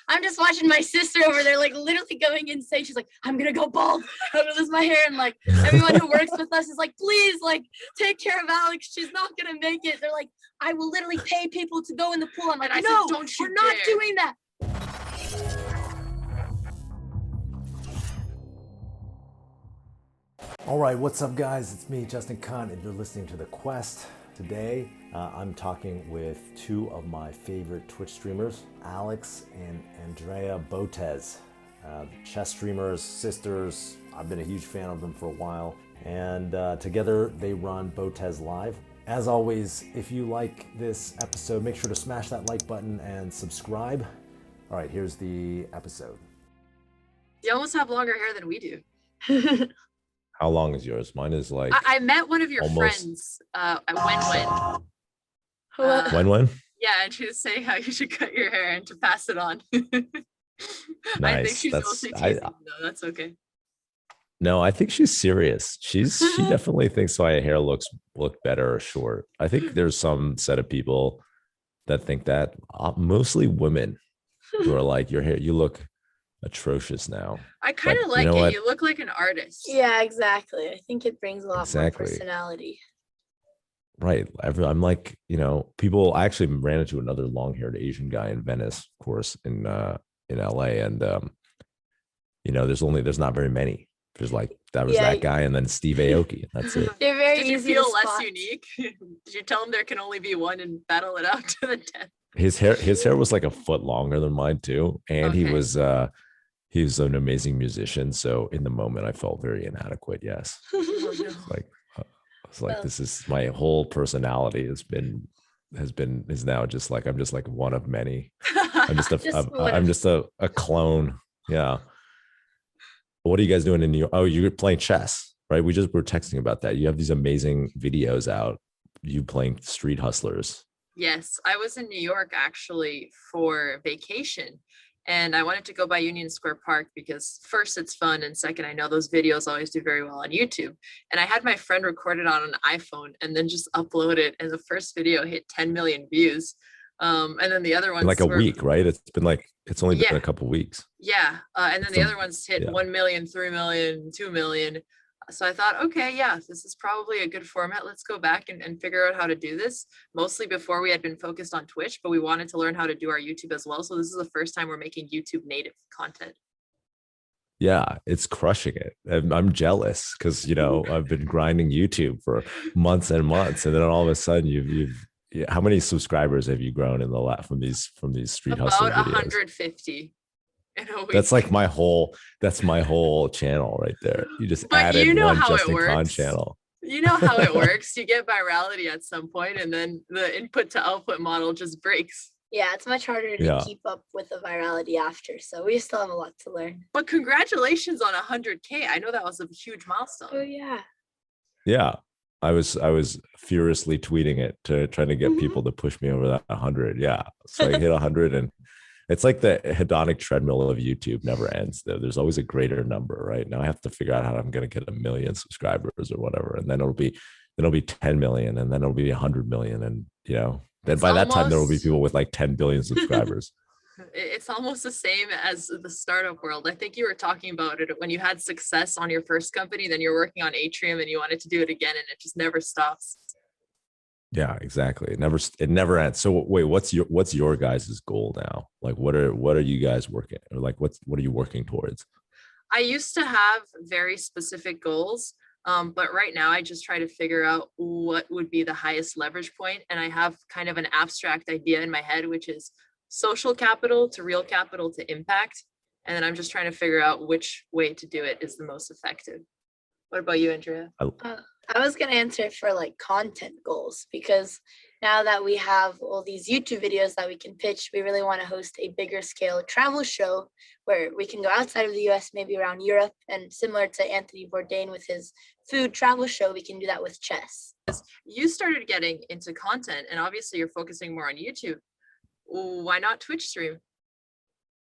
I'm just watching my sister over there, like literally going insane. She's like, I'm gonna go bald. I'm gonna lose my hair. And like everyone who works with us is like, please, like take care of Alex. She's not gonna make it. They're like, I will literally pay people to go in the pool. I'm like, no, we're not doing that. All right, what's up, guys? It's me, Justin Khan, and you're listening to The Quest. Today, I'm talking with two of my favorite Twitch streamers, Alex and Andrea Botez. Chess streamers, sisters. I've been a huge fan of them for a while. And together, they run Botez Live. As always, if you like this episode, make sure to smash that like button and subscribe. All right, here's the episode. You almost have longer hair than we do. How long is yours? Mine is like... I met one of your friends, Wen. Wen? Yeah, and she was saying how you should cut your hair and to pass it on. Nice. I think she's mostly teasing. No, that's okay. No, I think she's serious. She definitely thinks my hair look better or short. I think there's some set of people that think that, mostly women, who are like, your hair, you look atrocious now. I kind of like it. You look like an artist. Yeah, exactly. I think it brings a lot more personality. Right. I'm like, people. I actually ran into another long-haired Asian guy in Venice, of course, in LA, and there's not very many. There's like that guy, and then Steve Aoki. That's it. They're very Did easy you feel to less spot. Unique? Did you tell him there can only be one and battle it out to the death? His hair was like a foot longer than mine too, and he was an amazing musician. So in the moment, I felt very inadequate. Yes, this is my whole personality is now just like I'm just like one of many. I'm just a clone. Yeah. What are you guys doing in New York? Oh, you're playing chess, right? We were texting about that. You have these amazing videos out. You playing Street Hustlers. Yes, I was in New York actually for vacation, and I wanted to go by Union Square Park because first it's fun, and second I know those videos always do very well on YouTube. And I had my friend record it on an iPhone and then just upload it, and the first video hit 10 million views. And then the other ones like a week, right? It's only been a couple weeks. Yeah, and then the other ones hit 1 million, 3 million, 2 million. So I thought, okay, yeah, this is probably a good format. Let's go back and figure out how to do this. Mostly before we had been focused on Twitch, but we wanted to learn how to do our YouTube as well. So this is the first time we're making YouTube native content. Yeah, it's crushing it. I'm jealous because, I've been grinding YouTube for months and months. And then all of a sudden how many subscribers have you grown from these Street Hustle videos? About 150. That's like my whole channel right there. You just added one Justin Khan channel. You know how it works. You get virality at some point, and then the input to output model just breaks. Yeah, it's much harder to keep up with the virality after. So we still have a lot to learn. But congratulations on 100K. I know that was a huge milestone. Oh yeah. Yeah. I was furiously tweeting it to try to get people to push me over that 100. Yeah. So I hit 100, and it's like the hedonic treadmill of YouTube never ends. There's always a greater number, right? Now I have to figure out how I'm going to get 1 million subscribers or whatever. And then it'll be 10 million, and then it'll be 100 million. And, then by that time, there will be people with like 10 billion subscribers. It's almost the same as the startup world. I think you were talking about it when you had success on your first company, then you're working on Atrium and you wanted to do it again, and it just never stops. Yeah, exactly. It never ends. So wait, what's your guys' goal now? Like, what are you guys working, or like, what are you working towards? I used to have very specific goals. But right now I just try to figure out what would be the highest leverage point. And I have kind of an abstract idea in my head, which is social capital to real capital to impact. And then I'm just trying to figure out which way to do it is the most effective. What about you, Andrea? I was going to answer for like content goals, because now that we have all these YouTube videos that we can pitch, we really want to host a bigger scale travel show where we can go outside of the US, maybe around Europe, and similar to Anthony Bourdain with his food travel show, we can do that with chess. You started getting into content, and obviously you're focusing more on YouTube. Why not Twitch stream?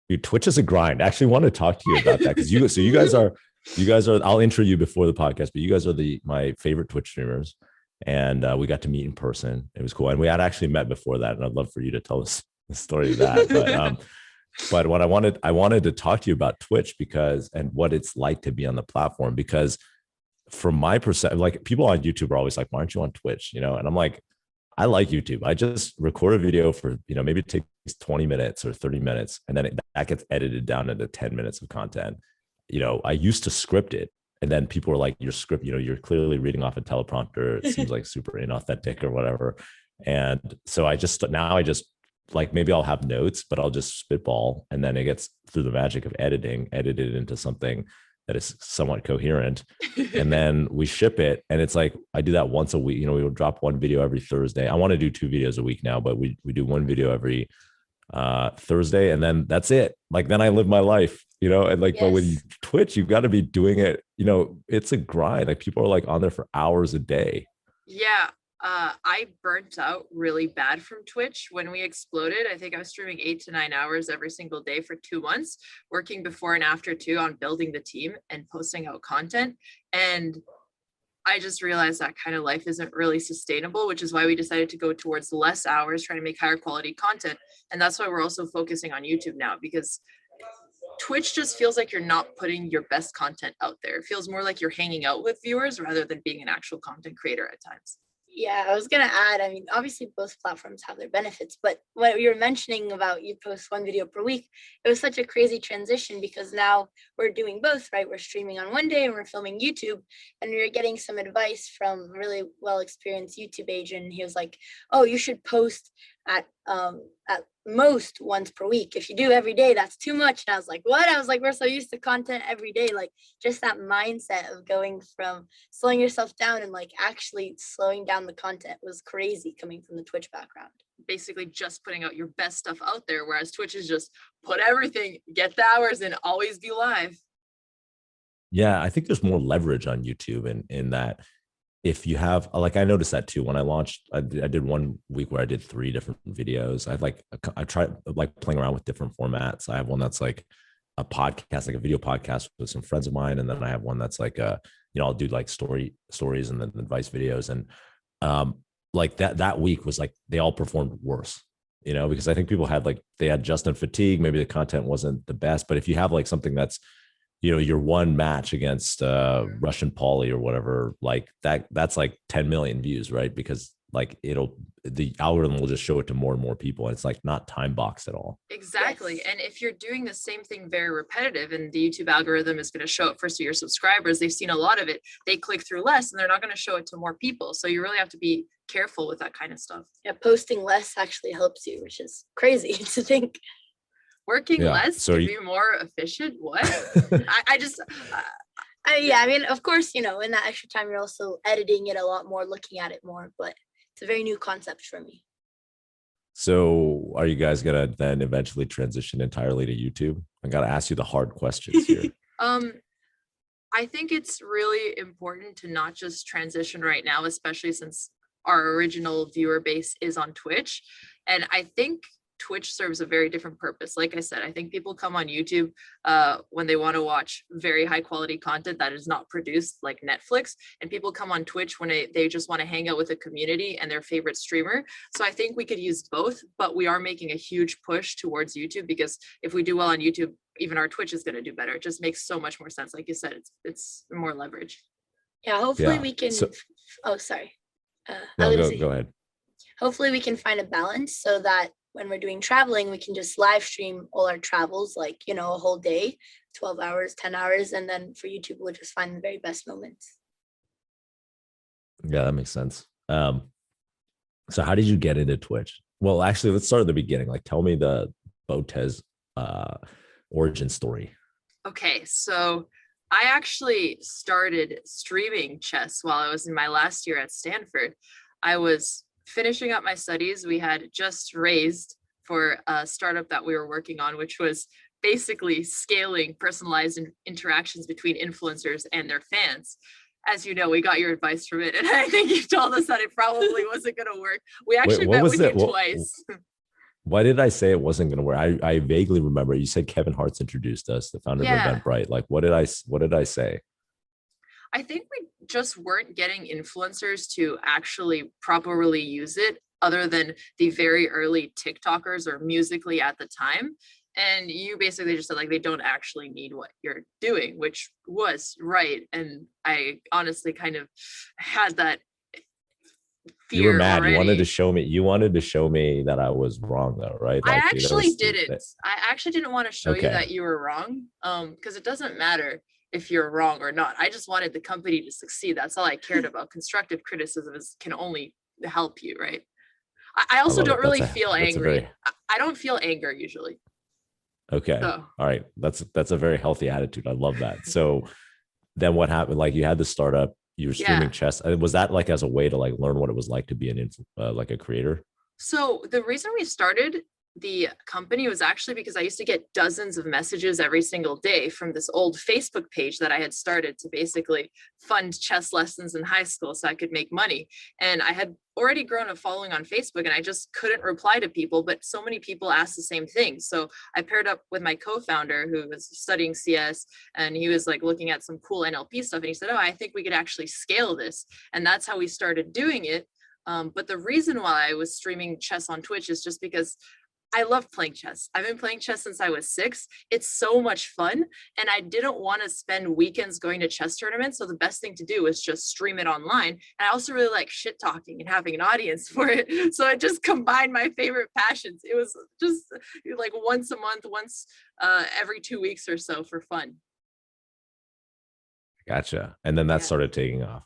Dude, Twitch is a grind. I actually want to talk to you about that, because you guys are, I'll intro you before the podcast, but you guys are my favorite Twitch streamers. And we got to meet in person. It was cool. And we had actually met before that. And I'd love for you to tell us the story of that. But what I wanted to talk to you about Twitch because, and what it's like to be on the platform, because from my perspective, like people on YouTube are always like, why aren't you on Twitch? And I'm like, I like YouTube. I just record a video for, maybe it takes 20 minutes or 30 minutes, and then that gets edited down into 10 minutes of content. I used to script it, and then people were like, your script, you're clearly reading off a teleprompter. It seems like super inauthentic or whatever. And so I just like, maybe I'll have notes, but I'll just spitball, and then it gets, through the magic of editing, edited into something that is somewhat coherent. And then we ship it, and it's like I do that once a week. We will drop one video every Thursday. I want to do 2 videos a week now, but we do one video every Thursday, and then that's it. Like, then I live my life, and like, but with Yes. Twitch, you've got to be doing it, it's a grind. Like, people are like on there for hours a day. Yeah, I burnt out really bad from Twitch when we exploded. I think I was streaming 8 to 9 hours every single day for 2 months, working before and after too on building the team and posting out content. And I just realized that kind of life isn't really sustainable, which is why we decided to go towards less hours, trying to make higher quality content. And that's why we're also focusing on YouTube now, because Twitch just feels like you're not putting your best content out there. It feels more like you're hanging out with viewers rather than being an actual content creator at times. Yeah, I was gonna add, I mean, obviously both platforms have their benefits, but what you were mentioning about you post one video per week, it was such a crazy transition because now we're doing both, right? We're streaming on one day and we're filming YouTube, and we are getting some advice from a really well experienced YouTube agent. He was like, oh, you should post at most once per week. If you do every day, that's too much. And I was like, what? I was like, we're so used to content every day. Like, just that mindset of going from slowing yourself down and like actually slowing down the content was crazy coming from the Twitch background. Basically just putting out your best stuff out there, whereas Twitch is just put everything, get the hours, and always be live. Yeah, I think there's more leverage on YouTube in that, if you have, like, I noticed that too when I launched. I did 1 week where I did 3 different videos. I tried like playing around with different formats. I have one that's like a podcast, like a video podcast with some friends of mine, and then I have one that's like I'll do like stories and then advice videos. And like that week was like they all performed worse, because I think people had they had Justin fatigue. Maybe the content wasn't the best, but if you have like something that's your one match against Russian Polly or whatever, like that's like 10 million views, right? Because like the algorithm will just show it to more and more people, and it's like not time boxed at all. Exactly. Yes. And if you're doing the same thing very repetitive, and the YouTube algorithm is going to show it first to your subscribers, they've seen a lot of it, they click through less, and they're not going to show it to more people. So you really have to be careful with that kind of stuff. Yeah, posting less actually helps you, which is crazy to think. Working Yeah. less So to you- be more efficient. What? I just Yeah, I mean, of course, in that extra time, you're also editing it a lot more, looking at it more, but it's a very new concept for me. So are you guys gonna then eventually transition entirely to YouTube? I gotta ask you the hard questions here. I think it's really important to not just transition right now, especially since our original viewer base is on Twitch. And I think Twitch serves a very different purpose. Like I said, I think people come on YouTube when they want to watch very high quality content that is not produced like Netflix, and people come on Twitch when they just want to hang out with a community and their favorite streamer. So I think we could use both, but we are making a huge push towards YouTube, because if we do well on YouTube, even our Twitch is going to do better. It just makes so much more sense. Like you said, it's more leverage. Yeah, hopefully Yeah, we can. so- Oh, sorry. I No, was gonna go say, go ahead. hopefully we can find a balance so that when we're doing traveling, we can just live stream all our travels, like, a whole day, 12 hours, 10 hours. And then for YouTube, we'll just find the very best moments. Yeah, that makes sense. So how did you get into Twitch? Well, actually, let's start at the beginning. Like, tell me the Botez origin story. Okay, so I actually started streaming chess while I was in my last year at Stanford. I was finishing up my studies. We had just raised for a startup that we were working on, which was basically scaling personalized interactions between influencers and their fans. As you know, we got your advice from it, and I think you told us that it probably wasn't going to work. We actually what met was with it? you twice. Why did I say it wasn't going to work? I vaguely remember you said Kevin Hart's introduced us, the founder Yeah. of Eventbrite. Like, what did I say? I think we just weren't getting influencers to actually properly use it, other than the very early TikTokers or Musically at the time. And you basically just said like they don't actually need what you're doing, which was right. And I honestly kind of had that You were fear mad. already. You wanted to show me that I was wrong though, right? I Like actually didn't. I actually didn't want to show you Okay. that you were wrong. Because it doesn't matter if you're wrong or not. I just wanted the company to succeed. That's all I cared about. Constructive criticism can only help you, right? I also love don't it. really feel That's a angry. very I don't feel anger usually. okay. So All right. That's a very healthy attitude. I love that. So then what happened? Like you had the startup, you were streaming yeah. chess. Was that like as a way to like learn what it was like to be like a creator? So the reason we started the company was actually because I used to get dozens of messages every single day from this old Facebook page that I had started to basically fund chess lessons in high school so I could make money. And I had already grown a following on Facebook and I just couldn't reply to people, but so many people asked the same thing. So I paired up with my co-founder who was studying CS and he was like looking at some cool NLP stuff. And he said, oh, I think we could actually scale this. And that's how we started doing it. But the reason why I was streaming chess on Twitch is just because I love playing chess. I've been playing chess since I was 6. It's so much fun. And I didn't want to spend weekends going to chess tournaments. So the best thing to do is just stream it online. And I also really like shit talking and having an audience for it. So I just combined my favorite passions. It was just like once a month, once every 2 weeks or so for fun. Gotcha. And then that Yeah. started taking off.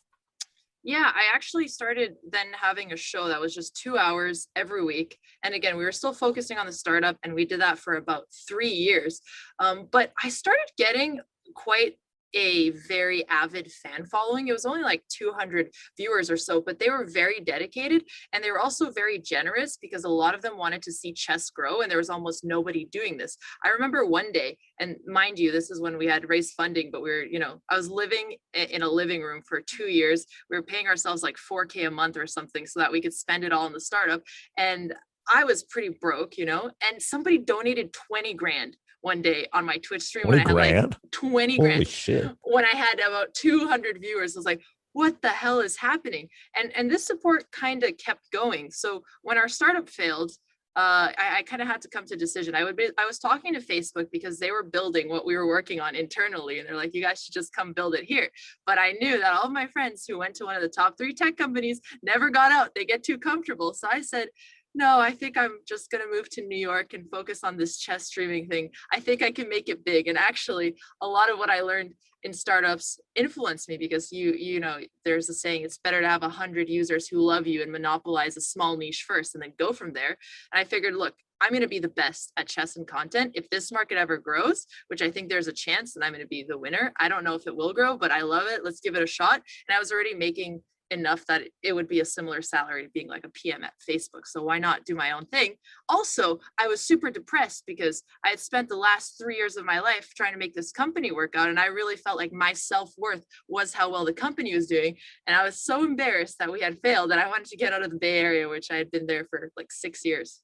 Yeah, I actually started then having a show that was just 2 hours every week. And again, we were still focusing on the startup and we did that for about 3 years. But I started getting quite a very avid fan following. It was only like 200 viewers or so, but they were very dedicated and they were also very generous because a lot of them wanted to see chess grow and there was almost nobody doing this. I remember one day, and mind you, this is when we had raised funding, but we were, I was living in a living room for 2 years. We were paying ourselves like $4K a month or something so that we could spend it all in the startup. And I was pretty broke, and somebody donated 20 grand one day on my Twitch stream when I had like 20 Holy grand. shit. When I had about 200 viewers, I was like, what the hell is happening? And this support kind of kept going. So when our startup failed, I kind of had to come to a decision. I was talking to Facebook because they were building what we were working on internally. And they're like, you guys should just come build it here. But I knew that all of my friends who went to one of the top 3 tech companies never got out. They get too comfortable. So I said, no, I think I'm just going to move to New York and focus on this chess streaming thing. I think I can make it big. And actually, a lot of what I learned in startups influenced me because there's a saying, it's better to have 100 users who love you and monopolize a small niche first and then go from there. And I figured, look, I'm going to be the best at chess and content. If this market ever grows, which I think there's a chance, then I'm going to be the winner. I don't know if it will grow, but I love it. Let's give it a shot. And I was already making enough that it would be a similar salary to being like a PM at Facebook. So why not do my own thing? Also, I was super depressed because I had spent the last 3 years of my life trying to make this company work out. And I really felt like my self-worth was how well the company was doing. And I was so embarrassed that we had failed that I wanted to get out of the Bay Area, which I had been there for like 6 years.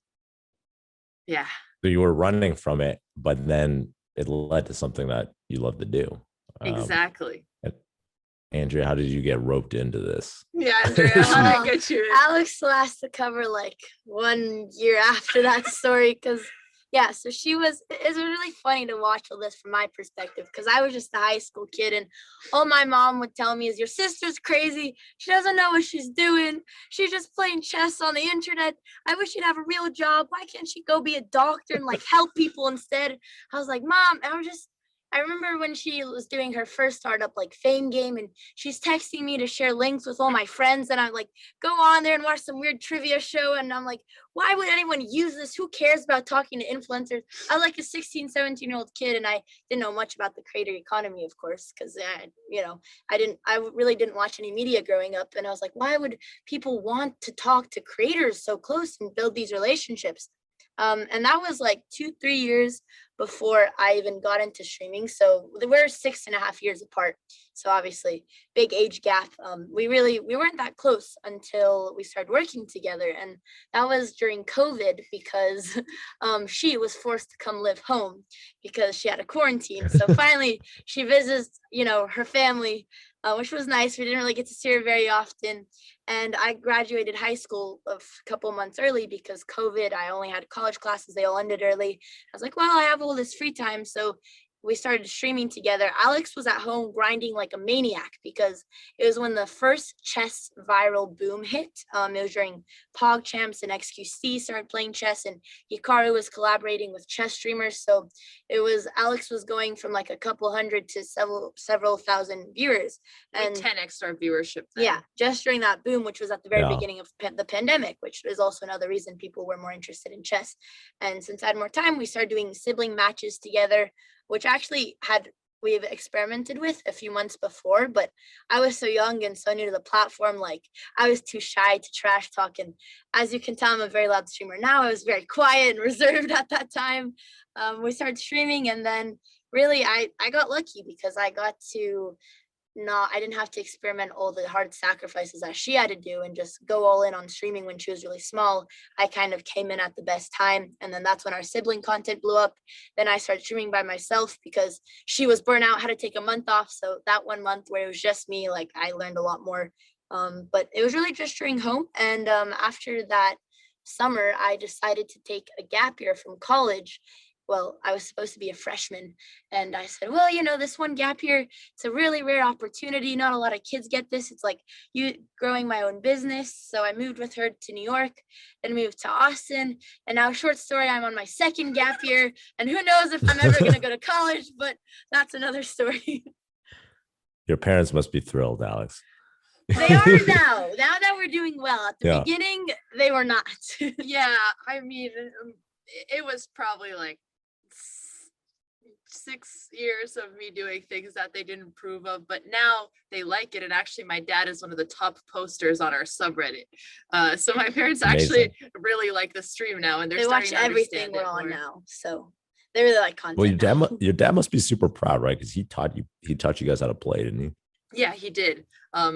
Yeah. So you were running from it, but then it led to something that you love to do. Exactly. Andrea, how did you get roped into this? Yeah, Andrea, how did I get you in? Alex still has to cover like 1 year after that story because so it's really funny to watch all this from my perspective because I was just a high school kid and all my mom would tell me is your sister's crazy. She doesn't know what she's doing. She's just playing chess on the internet. I wish she'd have a real job. Why can't she go be a doctor and like help people instead? I was like, Mom, I remember when she was doing her first startup, like Fame Game, and she's texting me to share links with all my friends. And I'm like, go on there and watch some weird trivia show. And I'm like, why would anyone use this? Who cares about talking to influencers? I was like a 16, 17-year-old kid, and I didn't know much about the creator economy, of course, because, I really didn't watch any media growing up. And I was like, why would people want to talk to creators so close and build these relationships? And that was like 2-3 years before I even got into streaming. So we're 6.5 years apart. So obviously big age gap. We weren't that close until we started working together. And that was during COVID because she was forced to come live home because she had a quarantine. So finally she visits, her family which was nice. We didn't really get to see her very often. And I graduated high school a couple months early because COVID. I only had college classes. They all ended early. I was like, well, I have all this free time. So we started streaming together. Alex was at home grinding like a maniac because it was when the first chess viral boom hit. It was during PogChamps and XQC started playing chess, and Hikaru was collaborating with chess streamers. So Alex was going from like a couple hundred to several thousand viewers, and 10x our viewership then. Yeah, just during that boom, which was at the very beginning of the pandemic, which is also another reason people were more interested in chess. And since I had more time, we started doing sibling matches together, which actually we've experimented with a few months before, but I was so young and so new to the platform, like I was too shy to trash talk. And as you can tell, I'm a very loud streamer now. I was very quiet and reserved at that time. We started streaming, and then really I got lucky because I didn't have to experiment all the hard sacrifices that she had to do and just go all in on streaming when she was really small. I kind of came in at the best time. And then that's when our sibling content blew up. Then I started streaming by myself because she was burnt out, had to take a month off. So that 1 month where it was just me, like I learned a lot more. But it was really just during home. And after that summer, I decided to take a gap year from college. Well, I was supposed to be a freshman, and I said, well, this one gap year, it's a really rare opportunity. Not a lot of kids get this. It's like growing my own business. So I moved with her to New York, then moved to Austin. And now, short story, I'm on my second gap year, and who knows if I'm ever going to go to college, but that's another story. Your parents must be thrilled, Alex. They are now that we're doing well. At the beginning, they were not. Yeah, I mean, it was probably like 6 years of me doing things that they didn't approve of, but now they like it. And actually my dad is one of the top posters on our subreddit. So my parents actually really like the stream now, and they watch everything we're on now. So they really like content. Well, your dad must be super proud, right? Because he taught you guys how to play, didn't he? Yeah, he did.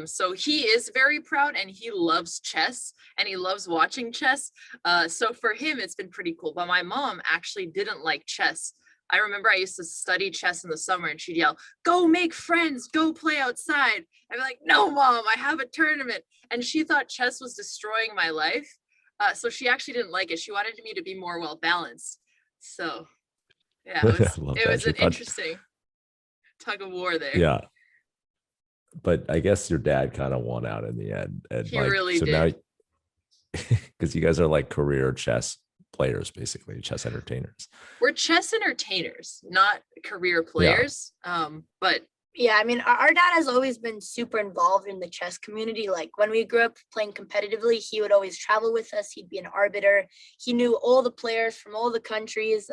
So he is very proud, and he loves chess, and he loves watching chess. So for him, it's been pretty cool. But my mom actually didn't like chess. I remember I used to study chess in the summer, and she'd yell, "Go make friends, go play outside." I'd be like, "No, Mom, I have a tournament." And she thought chess was destroying my life. So she actually didn't like it. She wanted me to be more well balanced. So yeah, it was an interesting tug of war there. Yeah. But I guess your dad kind of won out in the end. And he really did. Now, because you guys are like career chess players, basically chess entertainers. We're chess entertainers, not career players. But yeah, I mean, our dad has always been super involved in the chess community. Like when we grew up playing competitively, he would always travel with us. He'd be an arbiter. He knew all the players from all the countries.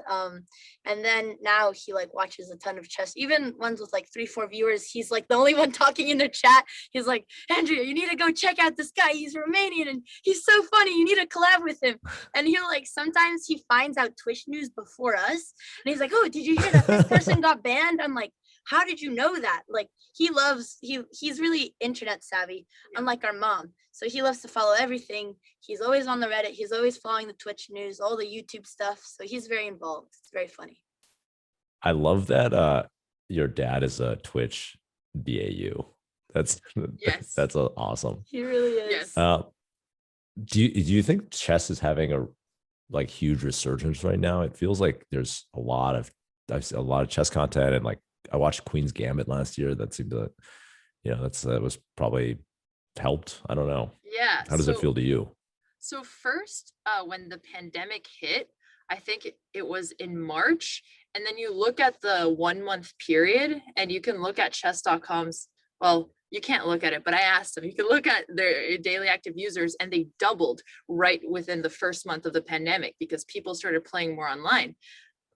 And then now he like watches a ton of chess, even ones with like 3-4 viewers. He's like the only one talking in the chat. He's like, "Andrea, you need to go check out this guy. He's Romanian and he's so funny. You need to collab with him." And he'll like, sometimes he finds out Twitch news before us. And he's like, "Oh, did you hear that this person got banned?" I'm like, "How did you know that?" Like he's really internet savvy, unlike our mom. So he loves to follow everything. He's always on the Reddit. He's always following the Twitch news, all the YouTube stuff. So he's very involved. It's very funny. I love that your dad is a Twitch BAU. That's awesome. He really is. Yes. Do you think chess is having a like huge resurgence right now? It feels like there's I've seen a lot of chess content, and like I watched Queen's Gambit last year. That seemed to, that was probably helped. I don't know. Yeah. How does it feel to you? So first, when the pandemic hit, I think it was in March. And then you look at the 1 month period, and you can look at chess.com's, well, you can't look at it, but I asked them, you can look at their daily active users, and they doubled right within the first month of the pandemic because people started playing more online.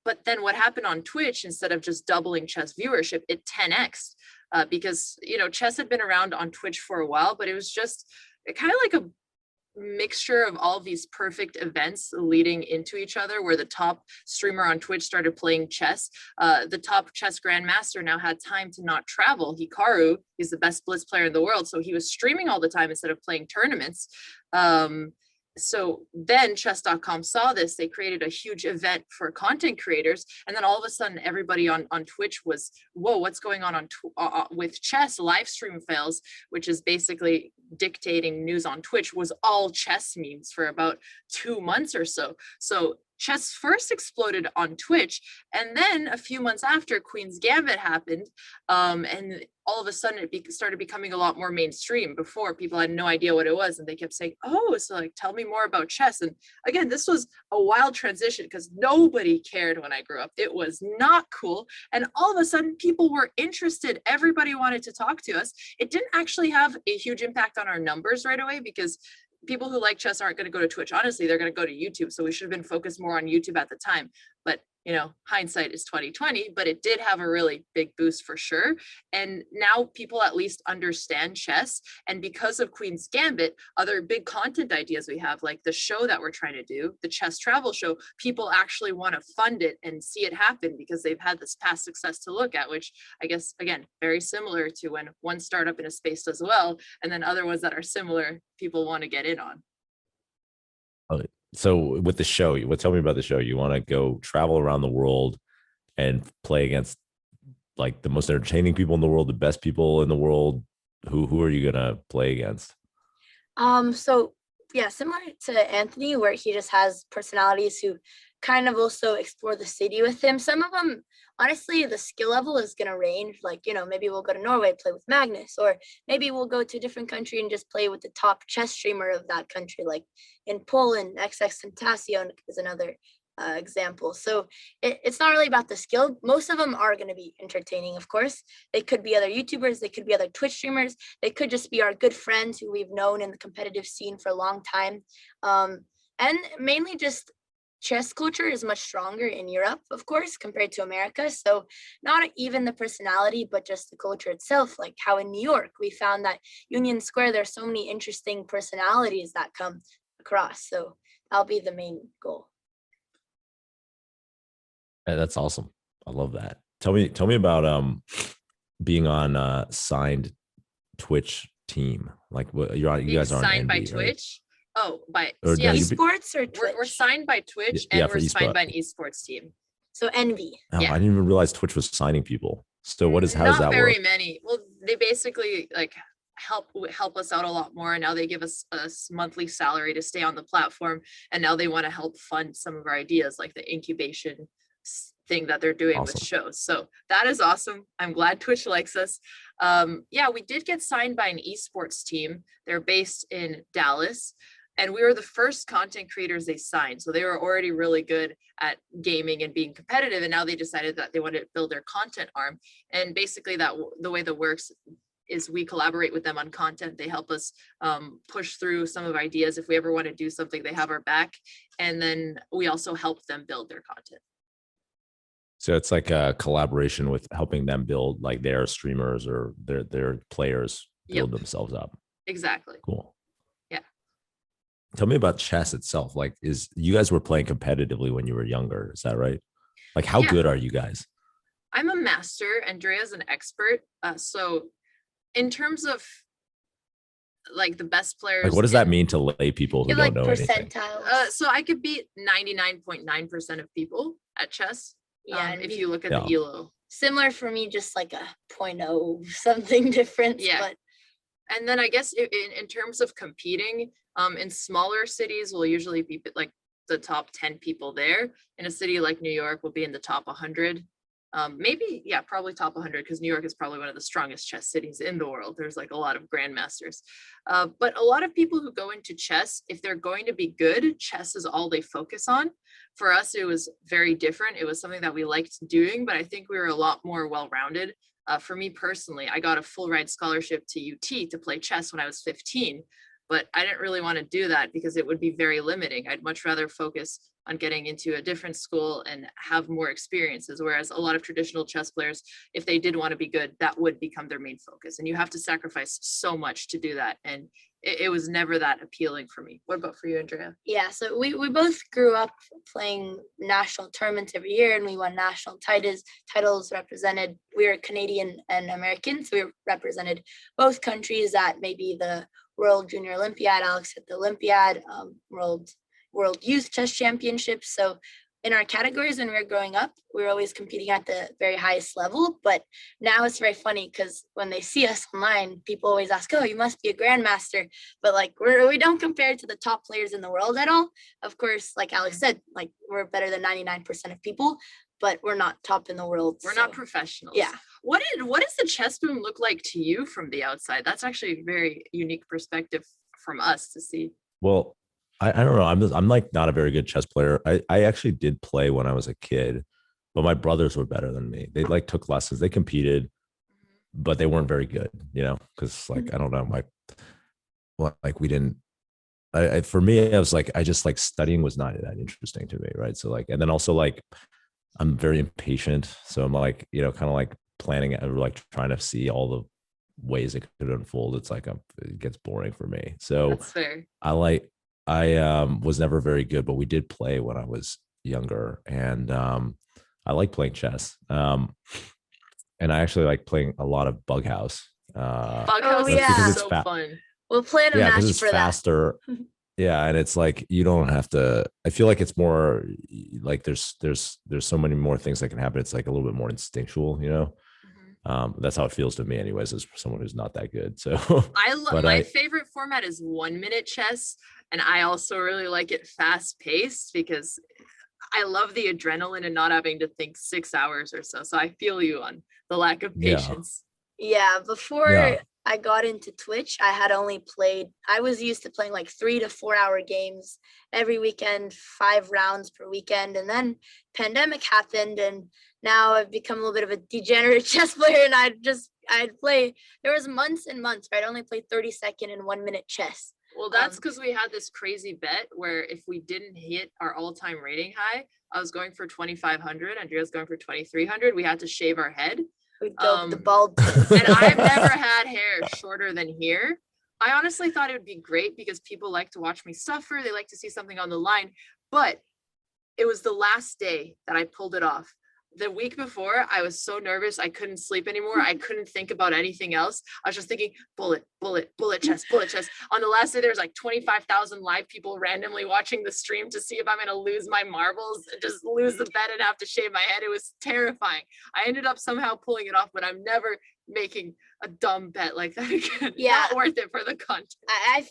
But then what happened on Twitch, instead of just doubling chess viewership, it 10x'd because, chess had been around on Twitch for a while, but it was just kind of like a mixture of all these perfect events leading into each other, where the top streamer on Twitch started playing chess. The top chess grandmaster now had time to not travel. Hikaru, he's the best blitz player in the world, so he was streaming all the time instead of playing tournaments. so then chess.com saw this, they created a huge event for content creators. And then all of a sudden, everybody on Twitch was, whoa, what's going on with chess? Live stream fails, which is basically dictating news on Twitch, was all chess memes for about 2 months or so. So chess first exploded on Twitch, and then a few months after, Queen's Gambit happened, and all of a sudden it started becoming a lot more mainstream. Before, people had no idea what it was, and they kept saying, oh, so like, tell me more about chess. And again, this was a wild transition because nobody cared when I grew up. It was not cool, and all of a sudden people were interested. Everybody wanted to talk to us. It didn't actually have a huge impact on our numbers right away, because people who like chess aren't going to go to Twitch. Honestly, they're going to go to YouTube. So we should have been focused more on YouTube at the time. But hindsight is 2020, but it did have a really big boost for sure. And now people at least understand chess. And because of Queen's Gambit, other big content ideas we have, like the show that we're trying to do, the chess travel show, people actually want to fund it and see it happen because they've had this past success to look at, which I guess, again, very similar to when one startup in a space does well, and then other ones that are similar, people want to get in on. So with the show, tell me about the show. You want to go travel around the world and play against like the most entertaining people in the world, the best people in the world. Who are you gonna play against? So yeah, similar to Anthony, where he just has personalities who kind of also explore the city with him. Some of them, honestly, the skill level is going to range. Like, maybe we'll go to Norway, play with Magnus, or maybe we'll go to a different country and just play with the top chess streamer of that country. Like in Poland, XX Tentacion is another example. So it's not really about the skill. Most of them are going to be entertaining, of course. They could be other YouTubers, they could be other Twitch streamers, they could just be our good friends who we've known in the competitive scene for a long time. And mainly just chess culture is much stronger in Europe, of course, compared to America. So not even the personality, but just the culture itself. Like how in New York, we found that Union Square, there's so many interesting personalities that come across. So that'll be the main goal. That's awesome. I love that. Tell me about being on a signed Twitch team. Like what you guys are signed by Twitch. Right? Oh, esports or Twitch? We're signed by Twitch, and we're signed by an esports team. So Envy. Oh, yeah. I didn't even realize Twitch was signing people. So how does that work? Not very many. Well, they basically like help us out a lot more. And now they give us a monthly salary to stay on the platform. And now they want to help fund some of our ideas, like the incubation thing that they're doing with shows. So that is awesome. I'm glad Twitch likes us. We did get signed by an esports team. They're based in Dallas. And we were the first content creators they signed. So they were already really good at gaming and being competitive. And now they decided that they wanted to build their content arm. And basically the way that works is we collaborate with them on content. They help us push through some of our ideas. If we ever want to do something, they have our back. And then we also help them build their content. So it's like a collaboration with helping them build like their streamers or their players build themselves up. Exactly. Cool. Tell me about chess itself. Like, you guys were playing competitively when you were younger? Is that right? Like, how good are you guys? I'm a master. Andrea's an expert. So, in terms of like the best players, like, what does that mean to lay people who don't know anything? So I could beat 99.9% of people at chess. Yeah, if you look at the ELO. Similar for me, just like a 0.0 something different. Yeah. But and then I guess in terms of competing, in smaller cities, we'll usually be like the top 10 people there. In a city like New York, we'll be in the top 100. Probably top 100, because New York is probably one of the strongest chess cities in the world. There's like a lot of grandmasters. But a lot of people who go into chess, if they're going to be good, chess is all they focus on. For us, it was very different. It was something that we liked doing, but I think we were a lot more well-rounded. For me personally, I got a full ride scholarship to UT to play chess when I was 15, but I didn't really want to do that because it would be very limiting. I'd much rather focus on getting into a different school and have more experiences. Whereas a lot of traditional chess players, if they did want to be good, that would become their main focus. And you have to sacrifice so much to do that. And it was never that appealing for me. What about for you, Andrea? Yeah, so we both grew up playing national tournaments every year, and we won national titles represented. We were Canadian and American, so we represented both countries at maybe the World Junior Olympiad, Alex at the Olympiad, World Youth Chess Championships. So in our categories when we were growing up, we were always competing at the very highest level. But now it's very funny because when they see us online, people always ask, oh, you must be a grandmaster. But like we don't compare to the top players in the world at all. Of course, like Alex said, like we're better than 99% of people, but we're not top in the world. We're not professionals. Yeah. What does the chess boom look like to you from the outside? That's actually a very unique perspective from us to see. Well, I don't know. I'm like not a very good chess player. I actually did play when I was a kid, but my brothers were better than me. They like took lessons. They competed, but they weren't very good, because like, I don't know, we didn't, for me, I was like, I just like studying was not that interesting to me. Right. So like, and then also like, I'm very impatient. So I'm like, kind of like planning it, like trying to see all the ways it could unfold. It's like, it gets boring for me. So that's fair. I was never very good, but we did play when I was younger, and I like playing chess. And I actually like playing a lot of Bug House. Bug House is so fun. We'll plan a match it's for faster. Yeah, and it's like you don't have to. I feel like it's more like there's so many more things that can happen. It's like a little bit more instinctual, That's how it feels to me, anyways, as someone who's not that good. So I love my favorite format is 1 minute chess, and I also really like it fast paced because I love the adrenaline and not having to think 6 hours or so. So I feel you on the lack of patience. Yeah, before I got into Twitch, I was used to playing like 3 to 4 hour games every weekend, 5 rounds per weekend. And then pandemic happened, and now I've become a little bit of a degenerate chess player, and I'd play, there was months and months where I'd only play 30-second and 1 minute chess. Well, that's because we had this crazy bet where if we didn't hit our all-time rating high, I was going for 2,500, Andrea's going for 2,300. We had to shave our head. We'd go the bald. And I've never had hair shorter than here. I honestly thought it would be great because people like to watch me suffer. They like to see something on the line. But it was the last day that I pulled it off. The week before, I was so nervous. I couldn't sleep anymore. I couldn't think about anything else. I was just thinking, bullet, chess. On the last day, there's like 25,000 live people randomly watching the stream to see if I'm going to lose my marbles, just lose the bet and have to shave my head. It was terrifying. I ended up somehow pulling it off, but I'm never making a dumb bet like that again. Not worth it for the content. I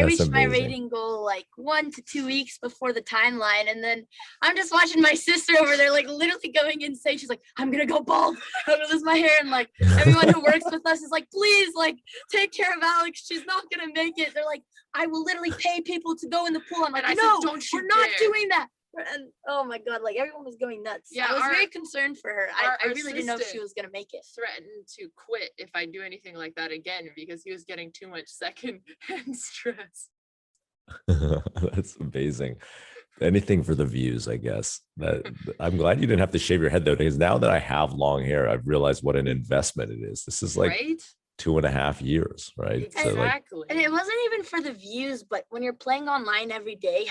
reached my rating goal like 1 to 2 weeks before the timeline, and then I'm just watching my sister over there like literally going insane. She's like, I'm gonna go bald, I'm gonna lose my hair, and like everyone who works with us is like, please, like, take care of Alex, she's not gonna make it. They're like, I will literally pay people to go in the pool. I'm like, no, we're not doing that. And oh my god, like everyone was going nuts. I was very concerned for her. I really didn't know if she was gonna make it. Threatened to quit if I do anything like that again because he was getting too much second-hand stress. That's amazing. Anything for the views, I guess. I'm glad you didn't have to shave your head though, because now that I have long hair, I've realized what an investment it is. This is like 2.5 years, right? Exactly. And it wasn't even for the views, but when you're playing online every day,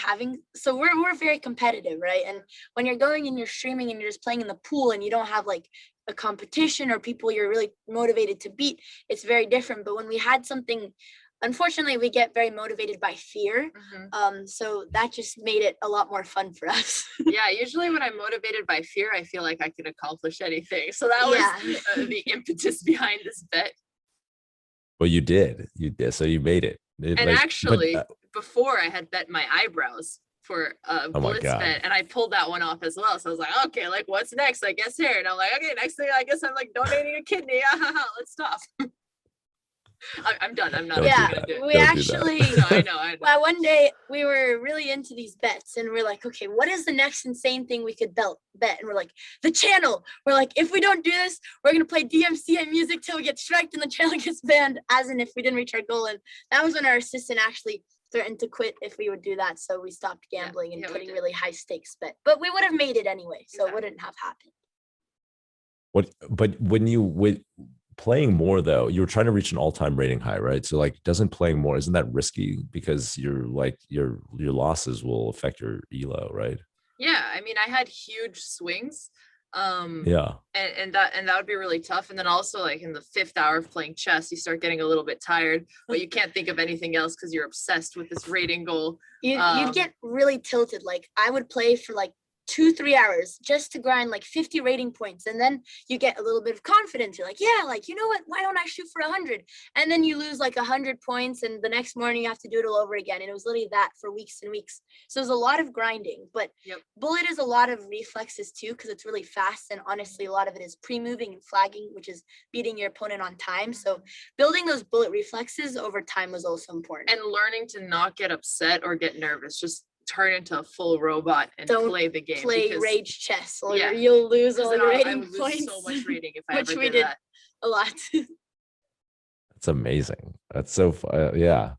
we're very competitive, right? And when you're going and you're streaming and you're just playing in the pool and you don't have like a competition or people you're really motivated to beat, it's very different. But when we had something, unfortunately, we get very motivated by fear. So that just made it a lot more fun for us. Yeah, usually when I'm motivated by fear, I feel like I can accomplish anything. So that was the impetus behind this bet. Well, you did. So you made it. Before I had bet my eyebrows for a blitz bet, and I pulled that one off as well. So I was like, okay, like what's next? I guess hair. And I'm like, okay, next thing I guess I'm like donating a kidney. Let's stop. I'm done. I'm not. We actually. I know. Well, one day we were really into these bets, and we're like, okay, what is the next insane thing we could bet? And we're like, the channel. We're like, if we don't do this, we're gonna play DMCA music till we get striked and the channel gets banned. As in, if we didn't reach our goal, and that was when our assistant actually threatened to quit if we would do that. So we stopped gambling and putting really high stakes bet. But we would have made it anyway, so it wouldn't have happened. But when you would. playing more though, you were trying to reach an all-time rating high, right? So like, doesn't playing more, isn't that risky because you're like your losses will affect your elo, right? Yeah, I mean, I had huge swings. Yeah. And that would be really tough. And then also like in the 5th hour of playing chess, you start getting a little bit tired, but you can't think of anything else because you're obsessed with this rating goal. You'd get really tilted. Like I would play for like 2-3 hours just to grind like 50 rating points, and then you get a little bit of confidence. You're like, yeah, like, you know what, why don't I shoot for 100? And then you lose like 100 points, and the next morning you have to do it all over again. And it was literally that for weeks and weeks. So it was a lot of grinding, but bullet is a lot of reflexes too, because it's really fast, and honestly a lot of it is pre-moving and flagging, which is beating your opponent on time. So building those bullet reflexes over time was also important, and learning to not get upset or get nervous, just turn into a full robot and play the game. Play rage chess, or you'll lose all your rating points. So much rating if I which ever we did did that. a lot. That's amazing. That's so yeah.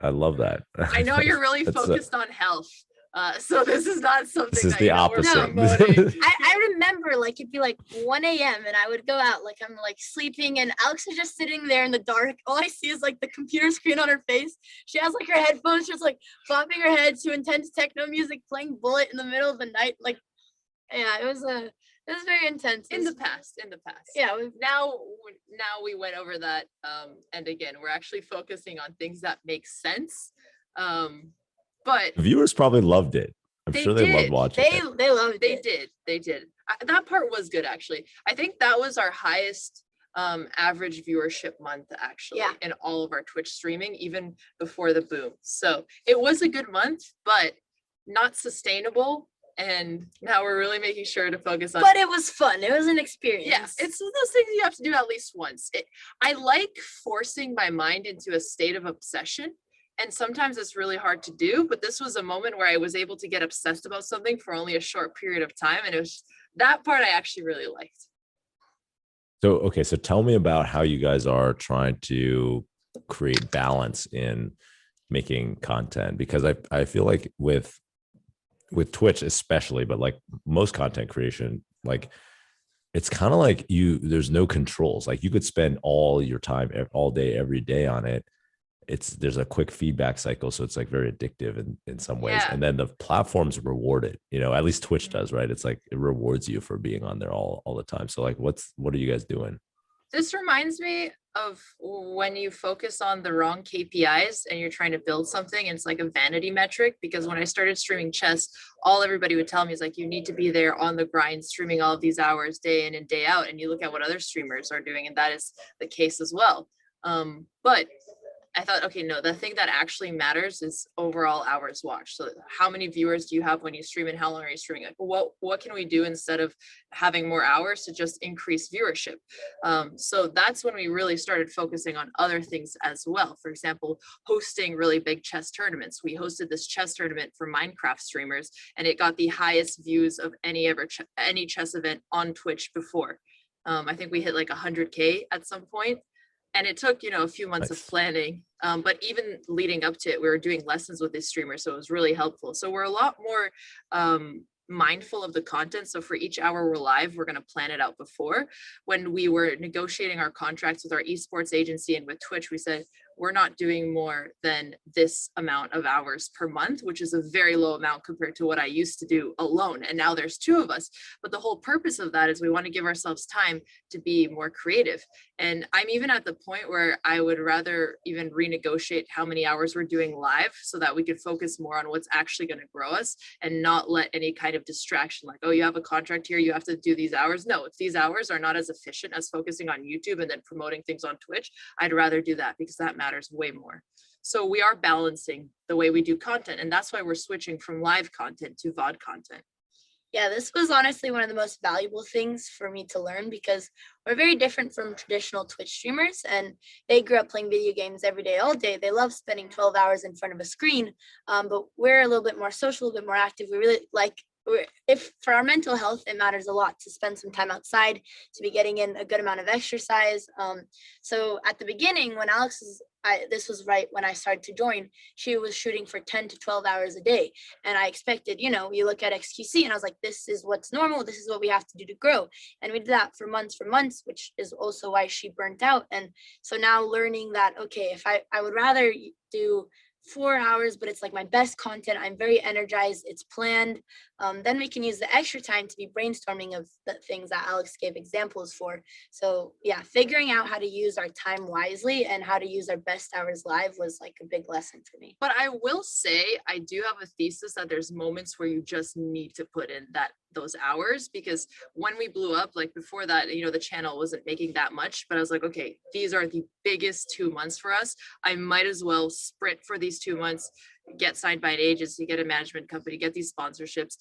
I love that. I know you're really focused on health. So this is not something this is that the opposite. I remember like it'd be like 1 a.m. and I would go out, like I'm like sleeping, and Alex is just sitting there in the dark. All I see is like the computer screen on her face. She has like her headphones, just like bopping her head to intense techno music, playing Bullet in the middle of the night. Like, yeah, it was very intense. In the past. Yeah. Now we went over that. And again, we're actually focusing on things that make sense. But viewers probably loved it. I'm sure they loved watching it. They loved it. They did. That part was good, actually. I think that was our highest average viewership month, actually, in all of our Twitch streaming, even before the boom. So it was a good month, but not sustainable. And now we're really making sure to focus on. But it was fun. It was an experience. Yeah, it's those things you have to do at least once. I like forcing my mind into a state of obsession. And sometimes it's really hard to do, but this was a moment where I was able to get obsessed about something for only a short period of time. And it was that part I actually really liked. So, okay. So tell me about how you guys are trying to create balance in making content, because I feel like with Twitch especially, but like most content creation, like it's kind of like there's no controls. Like you could spend all your time all day, every day on it. There's a quick feedback cycle, so it's like very addictive in some ways. And then the platforms reward it, at least Twitch does, right? It's like it rewards you for being on there all the time. So like what are you guys doing? This reminds me of when you focus on the wrong KPIs and you're trying to build something, and it's like a vanity metric. Because when I started streaming chess, all everybody would tell me is like, you need to be there on the grind, streaming all of these hours day in and day out. And you look at what other streamers are doing, and that is the case as well. But I thought, okay, no, the thing that actually matters is overall hours watched. So how many viewers do you have when you stream, and how long are you streaming? Like, what can we do instead of having more hours to just increase viewership? So that's when we really started focusing on other things as well. For example, hosting really big chess tournaments. We hosted this chess tournament for Minecraft streamers, and it got the highest views of any chess event on Twitch before. I think we hit like 100K at some point. And it took, a few months of planning. But even leading up to it, we were doing lessons with this streamer. So it was really helpful. So we're a lot more mindful of the content. So for each hour we're live, we're going to plan it out before. When we were negotiating our contracts with our esports agency and with Twitch, we said, we're not doing more than this amount of hours per month, which is a very low amount compared to what I used to do alone. And now there's 2 of us. But the whole purpose of that is we want to give ourselves time to be more creative. And I'm even at the point where I would rather even renegotiate how many hours we're doing live, so that we could focus more on what's actually going to grow us, and not let any kind of distraction like, oh, you have a contract here, you have to do these hours. No, if these hours are not as efficient as focusing on YouTube and then promoting things on Twitch, I'd rather do that, because that matters way more. So we are balancing the way we do content, and that's why we're switching from live content to VOD content. Yeah, this was honestly one of the most valuable things for me to learn, because we're very different from traditional Twitch streamers, and they grew up playing video games every day, all day. They love spending 12 hours in front of a screen, but we're a little bit more social, a little bit more active. We really if for our mental health, it matters a lot to spend some time outside, to be getting in a good amount of exercise. So at the beginning, when Alex was this was right when I started to join, she was shooting for 10 to 12 hours a day. And I expected, you look at XQC and I was like, this is what's normal. This is what we have to do to grow. And we did that for months, which is also why she burnt out. And so now learning that, okay, if I would rather do 4 hours, but it's like my best content, I'm very energized, it's planned, then we can use the extra time to be brainstorming of the things that Alex gave examples for. So yeah, figuring out how to use our time wisely and how to use our best hours live was like a big lesson for me. But I will say, I do have a thesis that there's moments where you just need to put in those hours, because when we blew up, like before that, the channel wasn't making that much, but I was like, okay, these are the biggest 2 months for us. I might as well sprint for these 2 months, get signed by an agency, get a management company, get these sponsorships,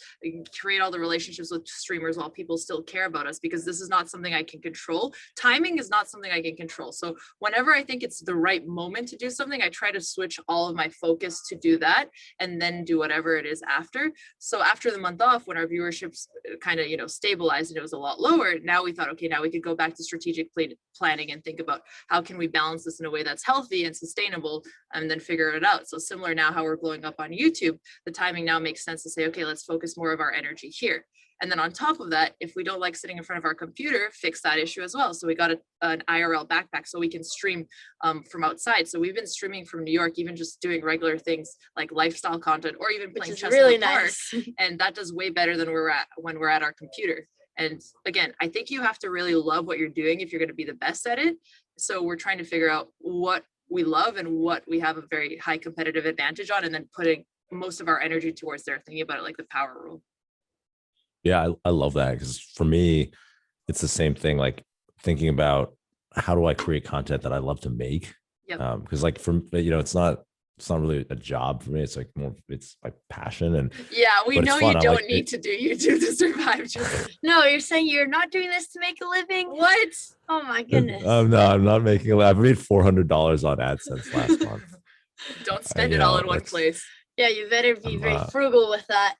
create all the relationships with streamers while people still care about us, because this is not something I can control. Timing is not something I can control. So whenever I think it's the right moment to do something, I try to switch all of my focus to do that and then do whatever it is after. So after the month off, when our viewerships kind of stabilized and it was a lot lower, now we thought, okay, now we could go back to strategic planning and think about how can we balance this in a way that's healthy and sustainable, and then figure it out. So similar now how we're blowing up on YouTube, the timing now makes sense to say, okay, let's focus more of our energy here. And then on top of that, if we don't like sitting in front of our computer, fix that issue as well. So we got an IRL backpack so we can stream from outside. So we've been streaming from New York, even just doing regular things like lifestyle content or even playing chess really in the park. nice. And that does way better than when we're at our computer. And again, I think you have to really love what you're doing if you're going to be the best at it. So we're trying to figure out what we love and what we have a very high competitive advantage on, and then putting most of our energy towards there, thinking about it like the power rule. Yeah, I love that, because for me, it's the same thing. Like thinking about how do I create content that I love to make? Yep. Because like it's not really a job for me. It's like more, it's my passion. And yeah, we know you don't like, need to do YouTube to survive. No, you're saying you're not doing this to make a living? What? Oh my goodness. No, I'm not making a living. I've made $400 on AdSense last month. Don't spend it all in one place. Yeah, you better be very frugal with that.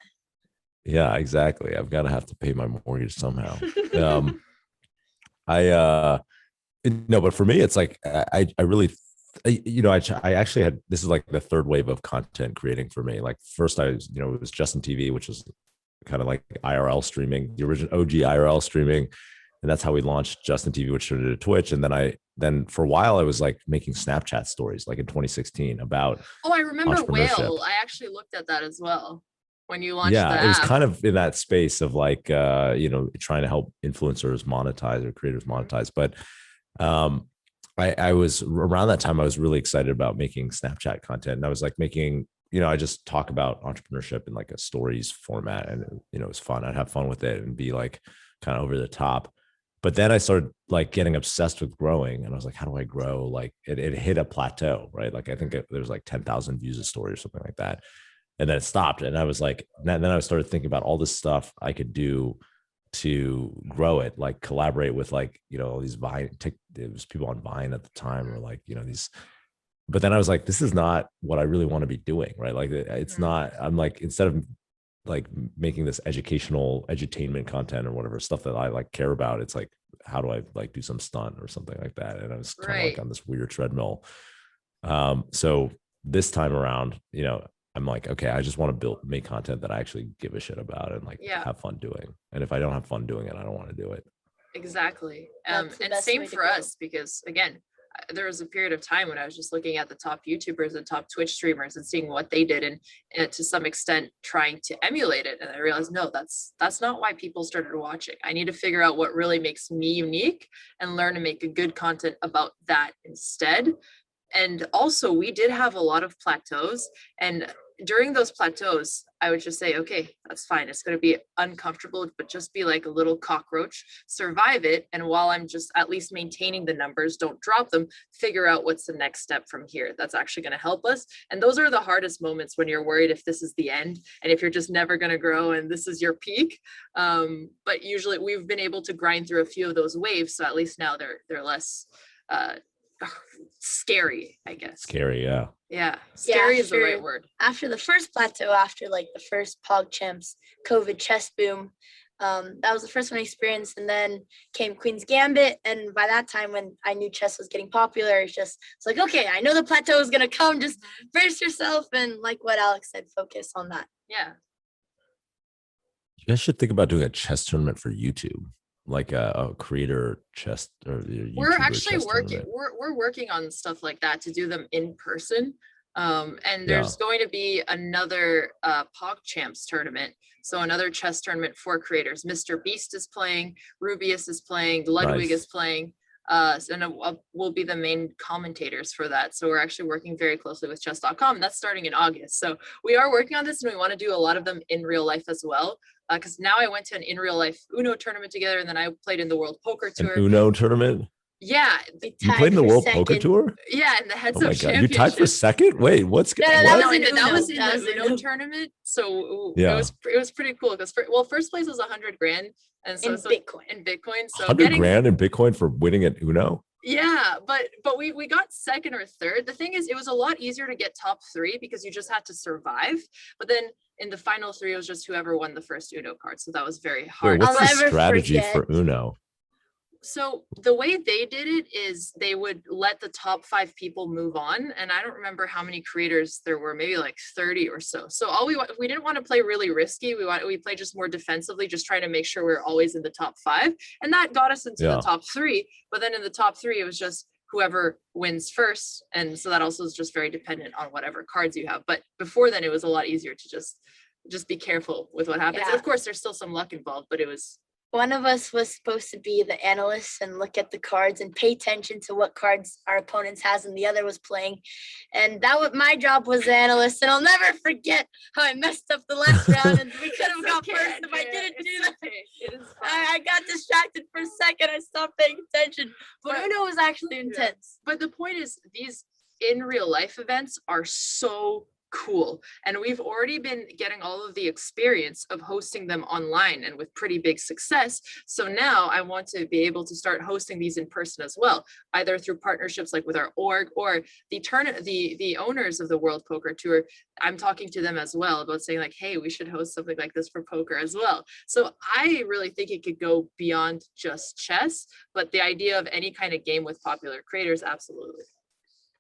Yeah, exactly. I've got to have to pay my mortgage somehow. No, but for me, it's like I really, I actually had, this is like the third wave of content creating for me. Like first I was, it was Justin TV, which was kind of like IRL streaming, the original OG IRL streaming. And that's how we launched Justin TV, which turned into Twitch. And then for a while I was like making Snapchat stories, like in 2016 about. Oh, I remember Whale. I actually looked at that as well. When you launched it was kind of in that space of like trying to help influencers monetize or creators monetize. But I was around that time, I was really excited about making Snapchat content, and I was like making, I just talk about entrepreneurship in like a stories format, and it was fun. I'd have fun with it and be like kind of over the top. But then I started like getting obsessed with growing, and I was like, how do I grow? Like it hit a plateau, right? Like I think there was like 10,000 views a story or something like that. And then it stopped. And I was like, then I started thinking about all this stuff I could do to grow it, like collaborate with like, all these Vine, it was people on Vine at the time, or like, these, but then I was like, this is not what I really want to be doing. Right. Like it's not, I'm like, instead of like making this educational edutainment content or whatever stuff that I like care about, it's like, how do I like do some stunt or something like that? And I was kind of like on this weird treadmill. So this time around, I'm like, okay, I just want to make content that I actually give a shit about and like have fun doing. And if I don't have fun doing it, I don't want to do it. Exactly. And same for us, because again, there was a period of time when I was just looking at the top YouTubers and top Twitch streamers and seeing what they did, and to some extent trying to emulate it. And I realized, no, that's not why people started watching. I need to figure out what really makes me unique and learn to make a good content about that instead. And also we did have a lot of plateaus, and during those plateaus, I would just say, okay, that's fine. It's going to be uncomfortable, but just be like a little cockroach, survive it. And while I'm just at least maintaining the numbers, don't drop them, figure out what's the next step from here that's actually going to help us. And those are the hardest moments, when you're worried if this is the end and if you're just never going to grow and this is your peak. But usually we've been able to grind through a few of those waves. So at least now they're less scary, I guess. Scary, yeah. Yeah, scary is the right word. After the first plateau, after like the first PogChamps COVID chess boom, That was the first one I experienced, and then came Queen's Gambit. And by that time, when I knew chess was getting popular, it's like, okay, I know the plateau is gonna come. Just brace yourself, and like what Alex said, focus on that. Yeah. You guys should think about doing a chess tournament for YouTube, like a creator chess or We're YouTuber actually chess working. tournament. We're working on stuff like that to do them in person. And there's going to be another PogChamps tournament. So another chess tournament for creators. Mr. Beast is playing, Rubius is playing, Ludwig is playing. And we'll be the main commentators for that. So we're actually working very closely with chess.com, and that's starting in August. So we are working on this, and we want to do a lot of them in real life as well. Because now I went to an in real life Uno tournament together, and then I played in the World Poker Tour. An Uno tournament? Yeah. You played in the World Poker Tour? Yeah, in the Heads Oh my Up God. You Championship. tied for second? Wait, what's No, what? That was in the Uno tournament. So Yeah. it was pretty cool because first place was 100 grand, and so in Bitcoin. So 100 grand in Bitcoin for winning at Uno? Yeah, but we got second or third. The thing is, it was a lot easier to get top 3 because you just had to survive. But then in the final 3, it was just whoever won the first Uno card. So that was very hard. Wait, what's I'll the never strategy forget. for Uno? So the way they did it is they would let the top 5 people move on, and I don't remember how many creators there were, maybe like 30 or so. So we didn't want to play really risky. We played just more defensively, just trying to make sure we're always in the top 5, and that got us into the top 3. But then in the top 3, it was just whoever wins first, and so that also is just very dependent on whatever cards you have. But before then, it was a lot easier to just be careful with what happens. Yeah. And of course, there's still some luck involved, but it was. One of us was supposed to be the analyst and look at the cards and pay attention to what cards our opponents has, and the other was playing. And my job was the analyst, and I'll never forget how I messed up the last round, and we could have got first if I didn't do that. It is I got distracted for a second. I stopped paying attention, but Uno was actually intense. But the point is, these in real life events are so cool, and we've already been getting all of the experience of hosting them online and with pretty big success. So now I want to be able to start hosting these in person as well, either through partnerships like with our org or the owners of the World Poker Tour. I'm talking to them as well about saying like, hey, we should host something like this for poker as well. So I really think it could go beyond just chess, but the idea of any kind of game with popular creators, absolutely.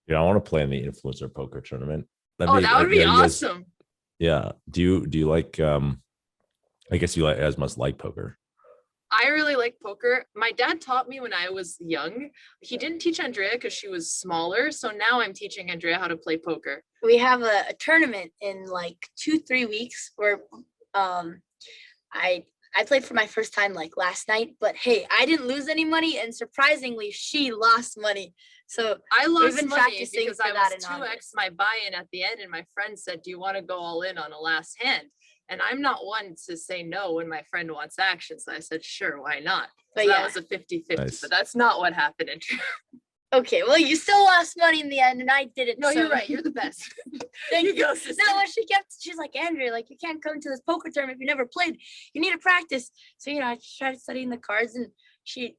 Yeah, I want to play in the influencer poker tournament. That would be awesome. Yeah. Do you like I guess you guys must like poker. I really like poker. My dad taught me when I was young. He didn't teach Andrea because she was smaller. So now I'm teaching Andrea how to play poker. We have a tournament in like 2-3 weeks where I played for my first time like last night, but hey, I didn't lose any money, and surprisingly, she lost money. So I lost been money practicing because for I that was in 2x August. my buy-in at the end, and my friend said, do you want to go all in on a last hand? And I'm not one to say no when my friend wants action. So I said, sure, why not? But So yeah. that was a 50-50, Nice. but that's not what happened. Okay, well, you still lost money in the end, and I didn't. No, so. you're right. You're the best. Thank you. go, sister. No, she's like, Andrea, like you can't come to this poker tournament if you never played. You need to practice. So I tried studying the cards, and she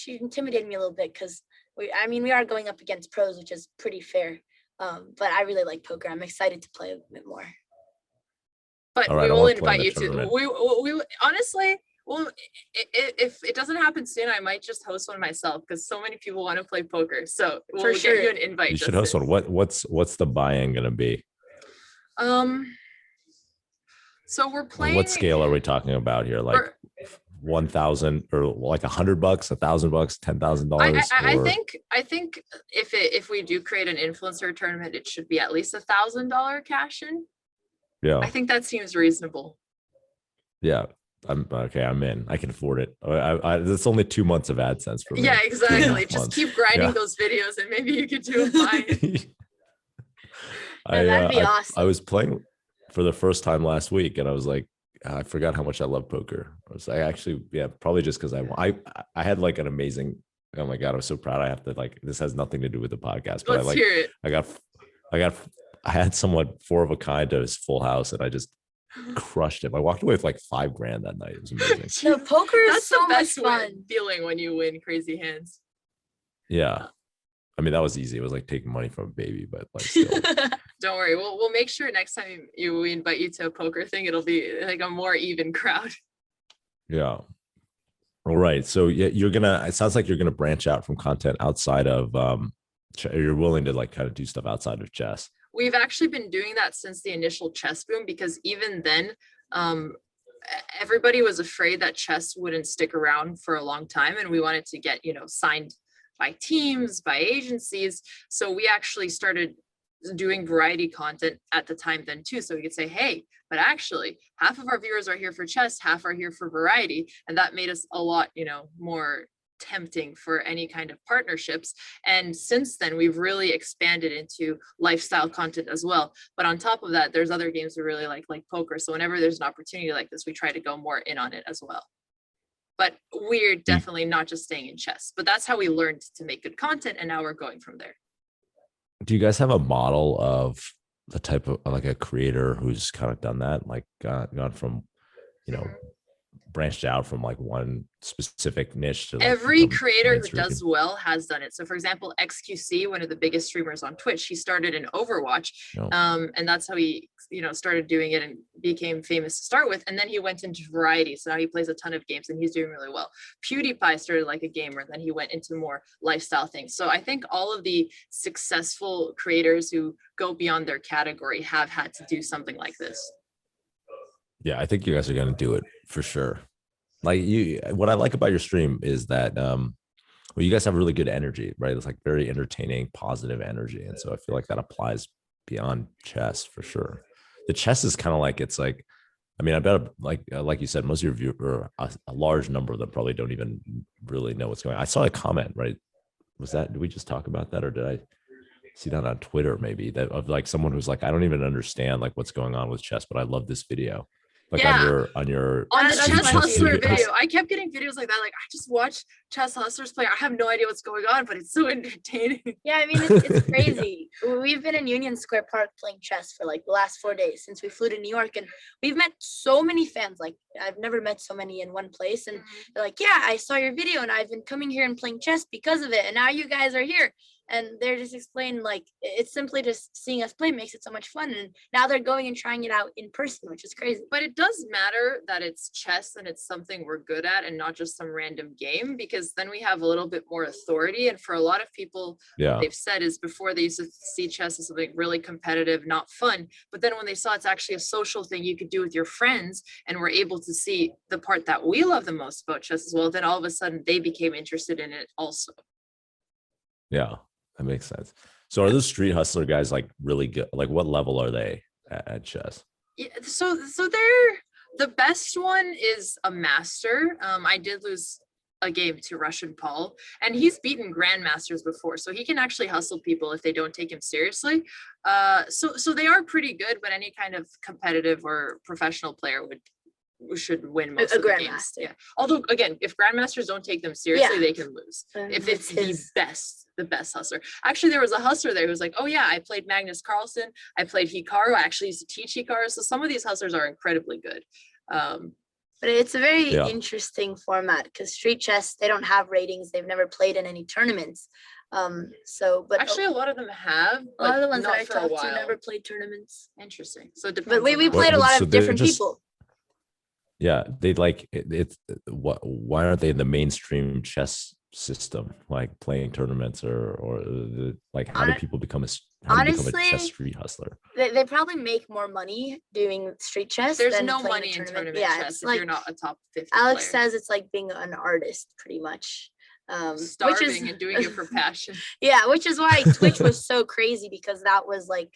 intimidated me a little bit because we are going up against pros, which is pretty fair. But I really like poker. I'm excited to play a bit more. But All right, we I will wanna play in invite the you to. tournament. We honestly, well, if it doesn't happen soon, I might just host one myself because so many people want to play poker. So we'll sure. get you an invite. You should host one. What's the buy-in gonna be? So we're playing. What scale are we talking about here? Like 1,000 or like $100, $1,000, $10,000? I think if we do create an influencer tournament, it should be at least $1,000 cash in. Yeah. I think that seems reasonable. Yeah. I'm okay. I'm in. I can afford it. It's only 2 months of AdSense for me. Yeah, 2.5 exactly. Just months. keep grinding Yeah. those videos, and maybe you could do a buy-in. That'd be awesome. I was playing for the first time last week, and I was like, I forgot how much I love poker. Probably just because I had like an amazing. Oh my God, I was so proud. I have to like. This has nothing to do with the podcast, but Let's hear it. I had somewhat 4 of a kind to his full house, and I just crushed him. I walked away with like $5,000 that night. It was amazing. No, poker is That's so the best much fun. feeling when you win crazy hands. Yeah. I mean, that was easy. It was like taking money from a baby, but like still. Don't worry. We'll make sure next time we invite you to a poker thing, it'll be like a more even crowd. Yeah. All right. So yeah, it sounds like you're gonna branch out from content outside of you're willing to like kind of do stuff outside of chess. We've actually been doing that since the initial chess boom, because even then, um, everybody was afraid that chess wouldn't stick around for a long time, and we wanted to get, signed by teams, by agencies. So we actually started doing variety content at the time then too. So we could say, hey, but actually half of our viewers are here for chess, half are here for variety. And that made us a lot, more tempting for any kind of partnerships. And since then, we've really expanded into lifestyle content as well. But on top of that, there's other games we really like poker. So whenever there's an opportunity like this, we try to go more in on it as well. But we're definitely not just staying in chess, but that's how we learned to make good content. And now we're going from there. Do you guys have a model of the type of like a creator who's kind of done that, like gone from, branched out from like one specific niche to like every creator who does well has done it. So for example, XQC, one of the biggest streamers on Twitch, he started in Overwatch, and that's how he started doing it and became famous to start with. And then he went into variety, so now he plays a ton of games and he's doing really well. PewDiePie started like a gamer, then he went into more lifestyle things. So I think all of the successful creators who go beyond their category have had to do something like this. Yeah, I think you guys are going to do it for sure. Like what I like about your stream is that, you guys have really good energy, right? It's like very entertaining, positive energy. And so I feel like that applies beyond chess for sure. The chess is kind of like, it's like, I mean, I bet like you said, most of your viewers, a large number of them probably don't even really know what's going on. I saw a comment, right? Did we just talk about that? Or did I see that on Twitter maybe, that of like someone who's like, I don't even understand like what's going on with chess, but I love this video. Like yeah. on the Chess Hustler video. I kept getting videos like that. Like, I just watch Chess Hustlers play. I have no idea what's going on, but it's so entertaining. Yeah, I mean, it's crazy. We've been in Union Square Park playing chess for like the last 4 days since we flew to New York, and we've met so many fans. Like, I've never met so many in one place. And they're like, yeah, I saw your video and I've been coming here and playing chess because of it. And now you guys are here. And they're just explaining, like, it's simply just seeing us play makes it so much fun. And now they're going and trying it out in person, which is crazy. But it does matter that it's chess and it's something we're good at and not just some random game, because then we have a little bit more authority. And for a lot of people, they've said is before they used to see chess as something really competitive, not fun. But then when they saw it's actually a social thing you could do with your friends, and were able to see the part that we love the most about chess as well, then all of a sudden they became interested in it also. Yeah. That makes sense. So are those street hustler guys like really good? Like what level are they at chess? Yeah, so they're, the best one is a master. I did lose a game to Russian Paul, and he's beaten grandmasters before, so he can actually hustle people if they don't take him seriously. So they are pretty good, but any kind of competitive or professional player should win most of the games. Yeah. Although again, if grandmasters don't take them seriously, they can lose. If it's the best hustler. Actually, there was a hustler there who was like, oh yeah, I played Magnus Carlsen, I played Hikaru, I actually used to teach Hikaru. So some of these hustlers are incredibly good. But it's a very interesting format because street chess, they don't have ratings. They've never played in any tournaments. But actually a lot of them have. A lot of the ones that I talked to never played tournaments. Interesting. So but we played a lot of different people. Yeah, they like it's why aren't they in the mainstream chess system, like playing tournaments or like how do people become a chess street hustler? They probably make more money doing street chess. There's no money in tournament chess if you're not a top 50 Alex player. says it's like being an artist pretty much. Starving and doing it for passion. Yeah, which is why Twitch was so crazy, because that was like,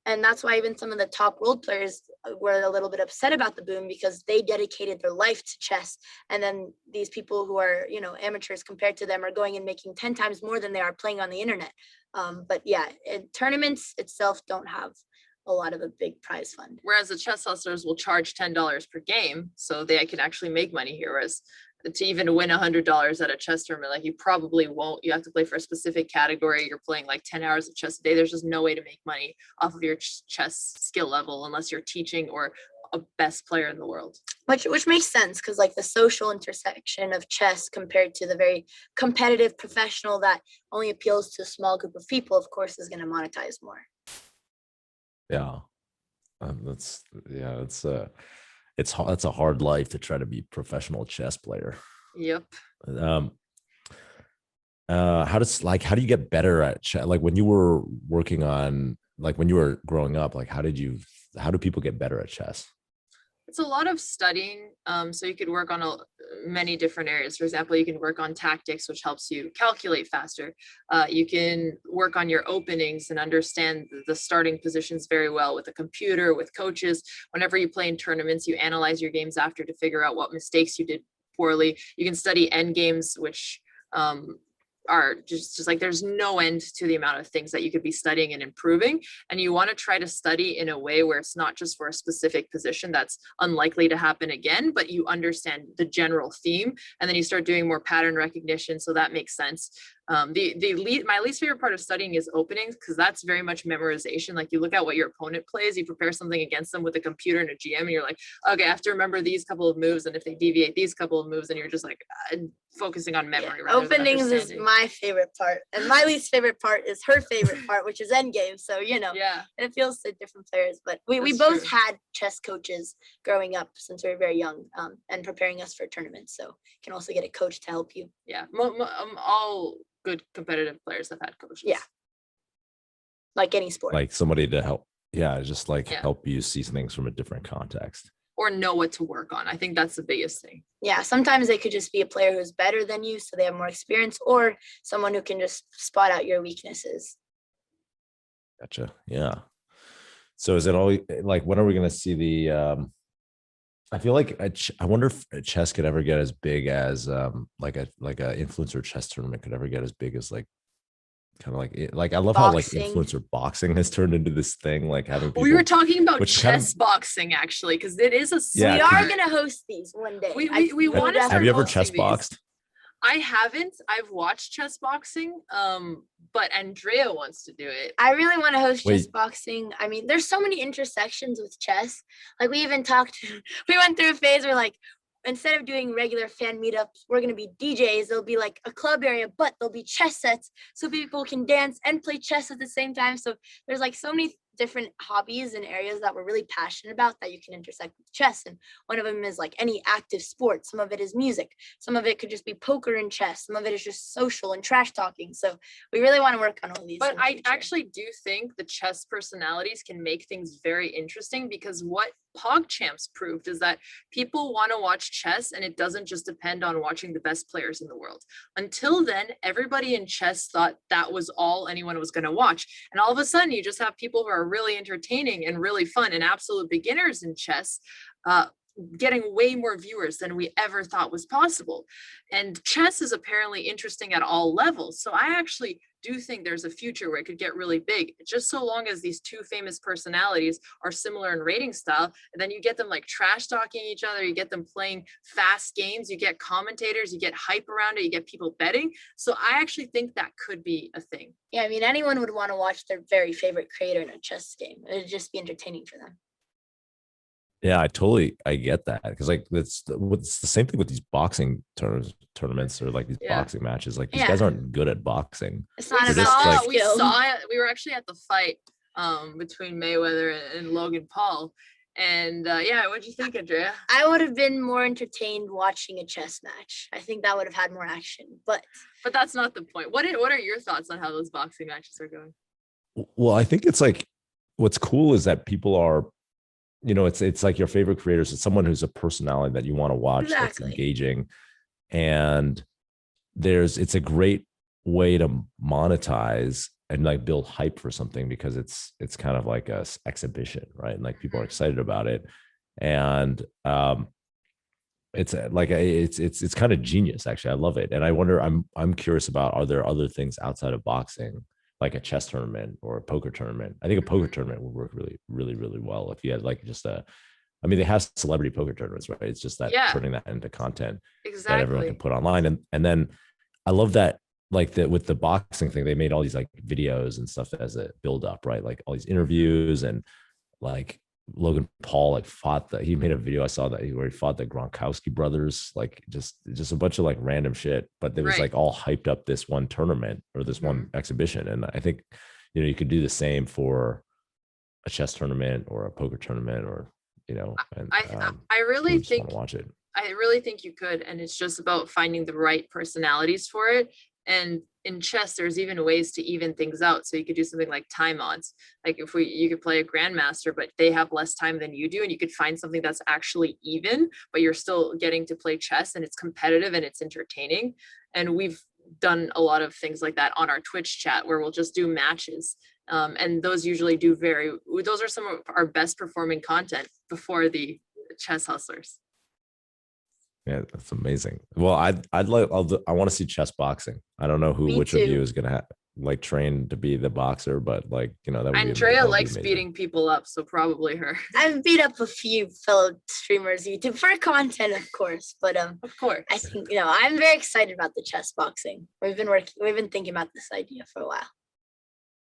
and that's why even some of the top world players were a little bit upset about the boom, because they dedicated their life to chess. And then these people who are, amateurs compared to them are going and making 10 times more than they are playing on the internet. But yeah, tournaments itself don't have a lot of a big prize fund. Whereas the chess hustlers will charge $10 per game, so they can actually make money here. Whereas to even win $100 at a chess tournament, like you probably won't. You have to play for a specific category. You're playing like 10 hours of chess a day. There's just no way to make money off of your chess skill level unless you're teaching or a best player in the world. Which makes sense, because like the social intersection of chess compared to the very competitive professional that only appeals to a small group of people, of course, is going to monetize more. Yeah, it's It's a hard life to try to be a professional chess player. Yep. How do you get better at chess? Like when you were working on, like when you were growing up, like how do people get better at chess? It's a lot of studying. So you could work on many different areas. For example, you can work on tactics, which helps you calculate faster. You can work on your openings and understand the starting positions very well with a computer, with coaches. Whenever you play in tournaments, you analyze your games after to figure out what mistakes you did poorly. You can study end games, which are just like there's no end to the amount of things that you could be studying and improving. And you want to try to study in a way where it's not just for a specific position that's unlikely to happen again, but you understand the general theme, and then you start doing more pattern recognition, so that makes sense. My least favorite part of studying is openings, because that's very much memorization. Like you look at what your opponent plays, you prepare something against them with a computer and a GM, and you're like, okay, I have to remember these couple of moves, and if they deviate these couple of moves, and you're just like focusing on memory. Yeah, openings is my favorite part, and my least favorite part is her favorite part, which is endgame. So yeah, it appeals to different players. But we both had chess coaches growing up since we were very young, and preparing us for tournaments. So you can also get a coach to help you. Yeah, all good competitive players have had coaches. Yeah, like any sport. Like somebody to help. Yeah, just like help you see things from a different context. Or know what to work on. I think that's the biggest thing. Yeah, sometimes they could just be a player who's better than you, so they have more experience, or someone who can just spot out your weaknesses. Gotcha. Yeah. So is it always like, when are we going to see the, I feel like I wonder if chess could ever get as big as like a influencer chess tournament could ever get as big as like kind of like I love boxing. How like influencer boxing has turned into this thing, like having people, we were talking about chess boxing actually, because it is a we are gonna host these one day. We want to. Have you ever chess boxed? I haven't. I've watched chess boxing, but Andrea wants to do it. I really want to host chess boxing. I mean, there's so many intersections with chess. Like we went through a phase where like, instead of doing regular fan meetups, we're going to be DJs. There'll be like a club area, but there'll be chess sets so people can dance and play chess at the same time. So there's like so many different hobbies and areas that we're really passionate about that you can intersect with chess. And one of them is like any active sport. Some of it is music. Some of it could just be poker and chess. Some of it is just social and trash talking. So we really want to work on all these. But I actually do think the chess personalities can make things very interesting, because what PogChamps proved is that people want to watch chess, and it doesn't just depend on watching the best players in the world. Until then, everybody in chess thought that was all anyone was going to watch. And all of a sudden, you just have people who are really entertaining and really fun and absolute beginners in chess, getting way more viewers than we ever thought was possible. And chess is apparently interesting at all levels. So I actually do think there's a future where it could get really big, just so long as these two famous personalities are similar in rating style. And then you get them like trash talking each other, you get them playing fast games, you get commentators, you get hype around it, you get people betting. So I actually think that could be a thing. Yeah, I mean, anyone would want to watch their very favorite creator in a chess game. It would just be entertaining for them. Yeah, I get that, because like it's the same thing with these boxing tournaments or like these boxing matches. Like these guys aren't good at boxing. It's not we saw it. We were actually at the fight between Mayweather and Logan Paul. And what'd you think, Andrea? I would have been more entertained watching a chess match. I think that would have had more action, but that's not the point. What are your thoughts on how those boxing matches are going? Well, I think it's like, what's cool is that people are, it's like your favorite creators. It's someone who's a personality that you want to watch, that's engaging. And it's a great way to monetize and like build hype for something, because it's kind of like a exhibition, right? And like people are excited about it. And it's like, it's kind of genius, actually. I love it. And I wonder, I'm curious about, are there other things outside of boxing, like a chess tournament or a poker tournament? I think a poker tournament would work really, really, really well if you had like just they have celebrity poker tournaments, right? It's just that turning that into content that everyone can put online. And then I love that, like with the boxing thing, they made all these like videos and stuff as a build up, right? Like all these interviews, and like Logan Paul he made a video I saw where he fought the Gronkowski brothers, like just a bunch of like random shit, but it was like all hyped up this one tournament or this one exhibition. And I think, you could do the same for a chess tournament or a poker tournament, or you know, and I really just want think to watch it. I really think you could, and it's just about finding the right personalities for it. And in chess, there's even ways to even things out. So you could do something like time odds. Like you could play a grandmaster, but they have less time than you do, and you could find something that's actually even, but you're still getting to play chess, and it's competitive and it's entertaining. And we've done a lot of things like that on our Twitch chat where we'll just do matches. And those usually those are some of our best performing content before the chess hustlers. Yeah, that's amazing. Well, I want to see chess boxing. I don't know which of you is gonna like train to be the boxer, but like, you know, that would Andrea likes beating people up, so probably her. I've beat up a few fellow streamers YouTube for content, of course, but of course, I think, you know, I'm very excited about the chess boxing. We've been thinking about this idea for a while.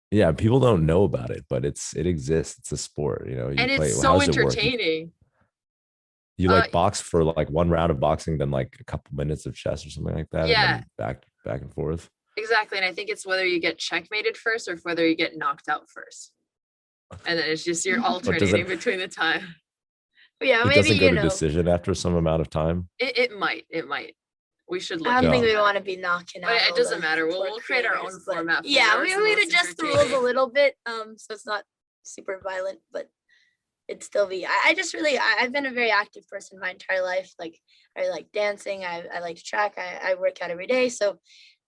Yeah, people don't know about it, but it exists. It's a sport, you know. And it's so entertaining. You like box for like one round of boxing, then like a couple minutes of chess or something like that. Yeah. And then back and forth. Exactly. And I think it's whether you get checkmated first or whether you get knocked out first. And then it's just you're alternating between the time. Yeah, it maybe doesn't go to decision after some amount of time. It might. We should look. I don't think we want to be knocking out. But it doesn't matter. We'll create our own format. Yeah, we adjust the rules a little bit, so it's not super violent, but it'd still be. I've been a very active person my entire life. Like I like dancing. I like to track. I work out every day. So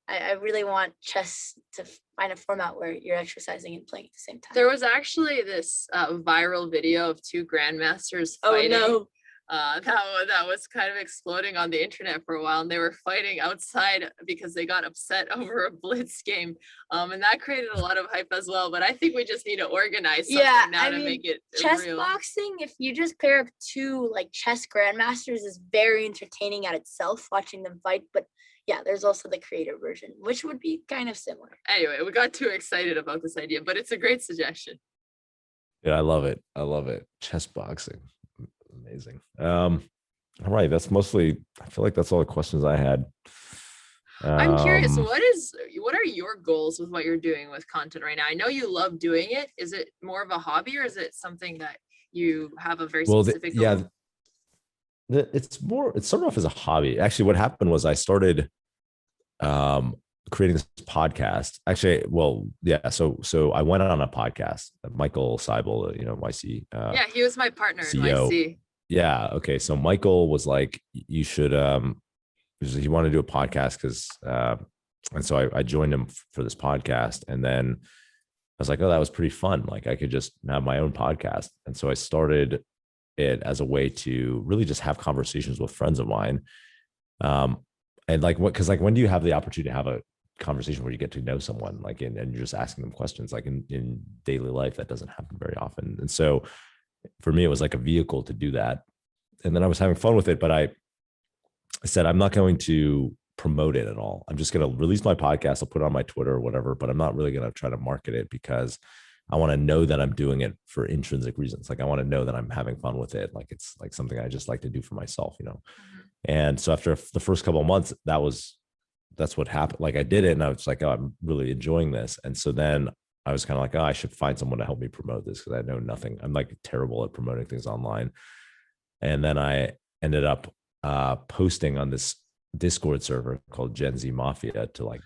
I really want chess to find a format where you're exercising and playing at the same time. There was actually this viral video of two grandmasters fighting. Oh no. That was kind of exploding on the internet for a while, and they were fighting outside because they got upset over a blitz game, and that created a lot of hype as well. But I think we just need to organize something now to make it chess real. Boxing, if you just pair up two like chess grandmasters, is very entertaining at itself watching them fight. But yeah, there's also the creative version, which would be kind of similar. Anyway, we got too excited about this idea, but it's a great suggestion. Yeah, I love it. Chess boxing. Amazing. All right, that's mostly, I feel like that's all the questions I had. I'm curious, what are your goals with what you're doing with content right now? I know you love doing it. Is it more of a hobby, or is it something that you have a very specific goal? Yeah, it started off as a hobby. Actually, what happened was I started creating this podcast. Actually, well, yeah. So I went on a podcast. Michael Seibel, you know, YC. Yeah, he was my partner CEO. in YC. Yeah. Okay. So Michael was like, you should. He wanted to do a podcast because, and so I joined him for this podcast, and then I was like, oh, that was pretty fun. Like I could just have my own podcast, and so I started it as a way to really just have conversations with friends of mine. And like because when do you have the opportunity to have a conversation where you get to know someone, like and you're just asking them questions? Like in daily life, that doesn't happen very often. And so for me, it was like a vehicle to do that. And then I was having fun with it, but I said, I'm not going to promote it at all. I'm just going to release my podcast. I'll put it on my Twitter or whatever, but I'm not really going to try to market it because I want to know that I'm doing it for intrinsic reasons. Like I want to know that I'm having fun with it. Like it's like something I just like to do for myself, you know? Mm-hmm. And so after the first couple of months, that's what happened. Like I did it and I was like, oh, I'm really enjoying this. And so then I was kind of like, oh, I should find someone to help me promote this because I know nothing. I'm like terrible at promoting things online. And then I ended up posting on this Discord server called Gen Z Mafia to like,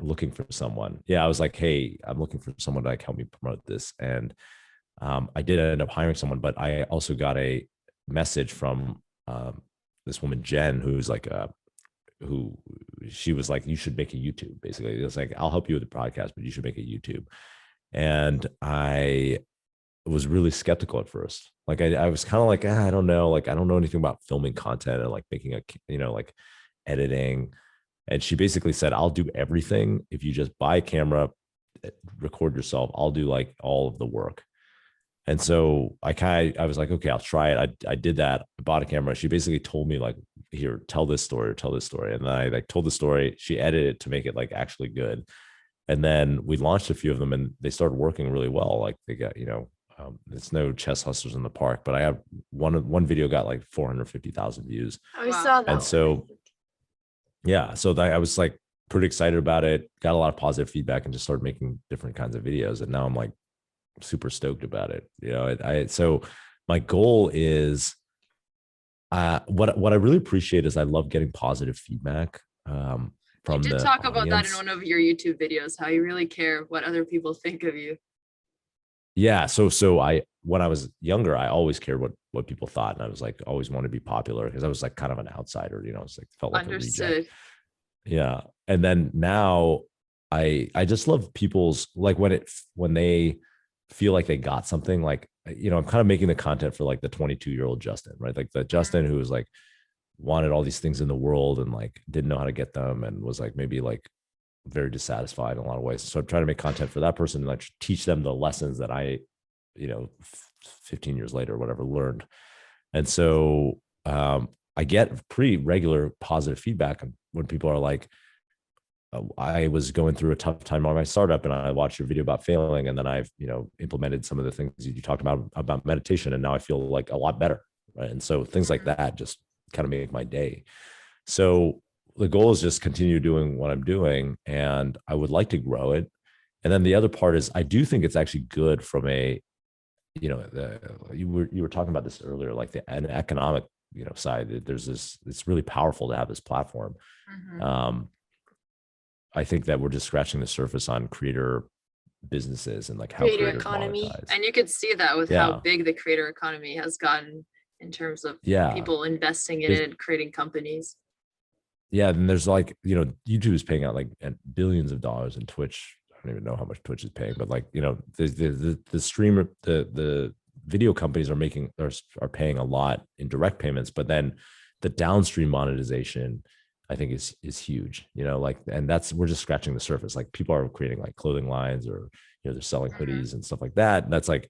looking for someone. Yeah. I was like, hey, I'm looking for someone to like help me promote this. And I did end up hiring someone, but I also got a message from this woman, Jen, who's like, who she was like, you should make a YouTube. Basically, it was like, I'll help you with the podcast, but you should make a YouTube. And I was really skeptical at first. Like I was kind of like, I don't know. Like, I don't know anything about filming content and like making like editing. And she basically said, I'll do everything. If you just buy a camera, record yourself, I'll do like all of the work. And so I was like, okay, I'll try it. I did that. I bought a camera. She basically told me like, here, tell this story. And then I like told the story. She edited it to make it like actually good. And then we launched a few of them and they started working really well. Like they got, it's no chess hustlers in the park, but I have one video got like 450,000 views. I saw that. And so, yeah, so I was like pretty excited about it, got a lot of positive feedback and just started making different kinds of videos. And now I'm like super stoked about it. So my goal is what I really appreciate is I love getting positive feedback You from did the talk about that in audience. one of your YouTube videos, how you really care what other people think of you. Yeah. So I, when I was younger, I always cared what people thought. And I was like, always wanted to be popular because I was like kind of an outsider, you know, it's like felt like a reject. Understood. Yeah. And then now I just love people's like when they feel like they got something, like, you know, I'm kind of making the content for like the 22-year-old Justin, right? Like the Justin who was like wanted all these things in the world and like didn't know how to get them and was like maybe like very dissatisfied in a lot of ways. So I'm trying to make content for that person and like teach them the lessons that I, you know, 15 years later or whatever learned. And so I get pretty regular positive feedback when people are like, I was going through a tough time on my startup and I watched your video about failing. And then I've, you know, implemented some of the things you talked about meditation. And now I feel like a lot better. Right. And so things like that just kind of make my day. So the goal is just continue doing what I'm doing, and I would like to grow it. And then the other part is I do think it's actually good from a, you know, you were talking about this earlier, like an economic, you know, side. There's this, it's really powerful to have this platform. I think that we're just scratching the surface on creator businesses and like how Creator creators economy. monetize. And you could see that with Yeah. how big the creator economy has gotten in terms of Yeah. people investing in it, creating companies. Yeah. And there's like, you know, YouTube is paying out like billions of dollars, and Twitch, I don't even know how much Twitch is paying, but like, you know, the streamer, the video companies are paying a lot in direct payments, but then the downstream monetization, I think is huge, you know, like, and we're just scratching the surface. Like people are creating like clothing lines, or, you know, they're selling hoodies and stuff like that. And that's like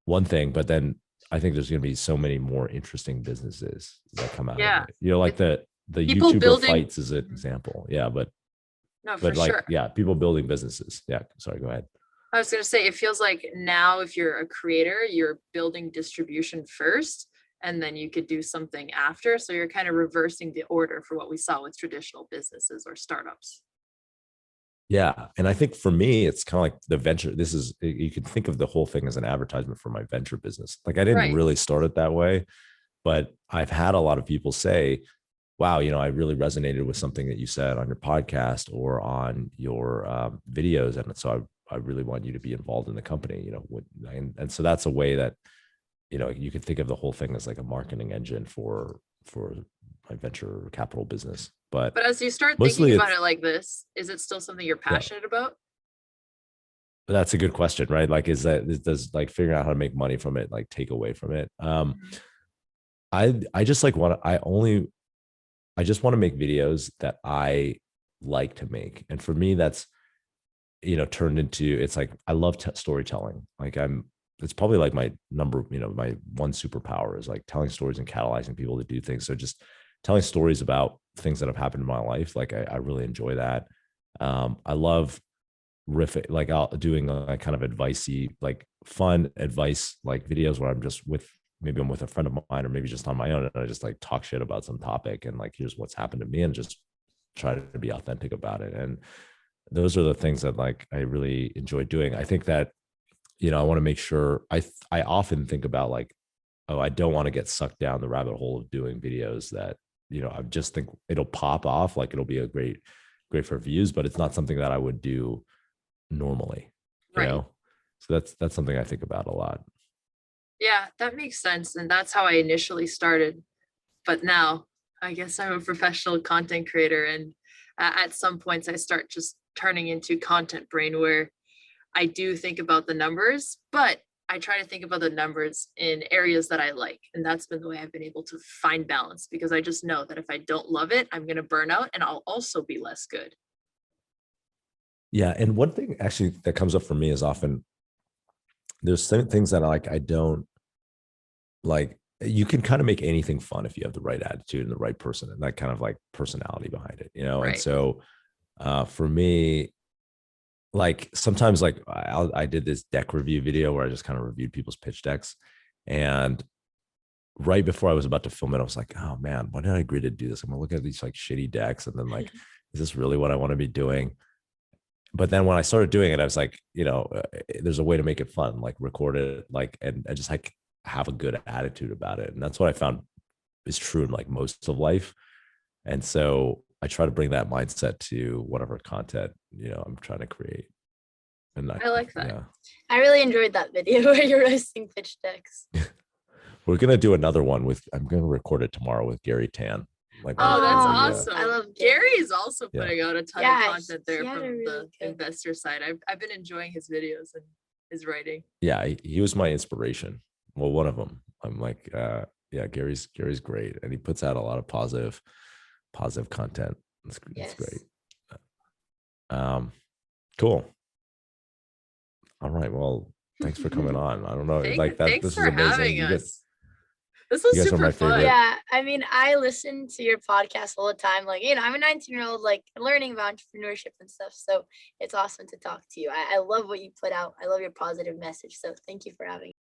one thing, but then I think there's going to be so many more interesting businesses that come out Yeah. of it. You know, like the People YouTuber building- fights is an example. Yeah. No, for But like, sure. yeah, people building businesses. Yeah. Sorry, go ahead. I was going to say, it feels like now if you're a creator, you're building distribution first, and then you could do something after. So you're kind of reversing the order for what we saw with traditional businesses or startups. Yeah. And I think for me, it's kind of like the venture. You can think of the whole thing as an advertisement for my venture business. Like I didn't really start it that way, but I've had a lot of people say, wow, you know, I really resonated with something that you said on your podcast or on your videos. And so I really want you to be involved in the company, you know, and so that's a way that, you know, you could think of the whole thing as like a marketing engine for my venture capital business. But as you start thinking about it like this, is it still something you're passionate about? That's a good question, right? Like, does like figuring out how to make money from it, like take away from it? I just like I just want to make videos that I like to make. And for me, that's, you know, turned into, it's like, I love storytelling. Like it's probably like my my one superpower is like telling stories and catalyzing people to do things. So just telling stories about things that have happened in my life. Like I really enjoy that. I love riffing, like doing like kind of advicey, like fun advice, like videos where I'm just maybe I'm with a friend of mine, or maybe just on my own, and I just like talk shit about some topic and like, here's what's happened to me, and just try to be authentic about it. And those are the things that like I really enjoy doing. I think that, you know, I want to make sure I often think about like, oh, I don't want to get sucked down the rabbit hole of doing videos that, you know, I just think it'll pop off, like it'll be a great for views, but it's not something that I would do normally, you know? So that's something I think about a lot. Yeah, that makes sense. And that's how I initially started. But now I guess I'm a professional content creator. And at some points I start just turning into content brain, where I do think about the numbers, but I try to think about the numbers in areas that I like. And that's been the way I've been able to find balance, because I just know that if I don't love it, I'm going to burn out and I'll also be less good. Yeah. And one thing actually that comes up for me is often there's certain things that I don't like. You can kind of make anything fun if you have the right attitude and the right person and that kind of like personality behind it, you know? And so for me, like sometimes like I did this deck review video where I just kind of reviewed people's pitch decks, and right before I was about to film it, I was like, oh man, why did I agree to do this? I'm gonna look at these like shitty decks and then like, is this really what I want to be doing? But then when I started doing it, I was like, you know, there's a way to make it fun, like record it, like, and I just like, have a good attitude about it. And that's what I found is true in like most of life. And so I try to bring that mindset to whatever content, I'm trying to create. And I like that. Yeah. I really enjoyed that video where you're roasting pitch decks. We're going to do another one I'm going to record it tomorrow with Gary Tan. Like, Oh, that's Oh, awesome. I love Gary is also Yeah. putting out a ton Yeah, of content there he had from a really the good- investor side. I've been enjoying his videos and his writing. yeah, he was my inspiration. Well, one of them. I'm like, yeah, Gary's great. And he puts out a lot of positive content. It's Yes. great. Cool. All right. Well, thanks for coming on. I don't know. Like that. Thanks This for is amazing. having You us. guys, This was you guys are super my fun. favorite. Yeah, I mean, I listen to your podcast all the time. Like, I'm a 19-year-old, like learning about entrepreneurship and stuff. So it's awesome to talk to you. I love what you put out. I love your positive message. So thank you for having me.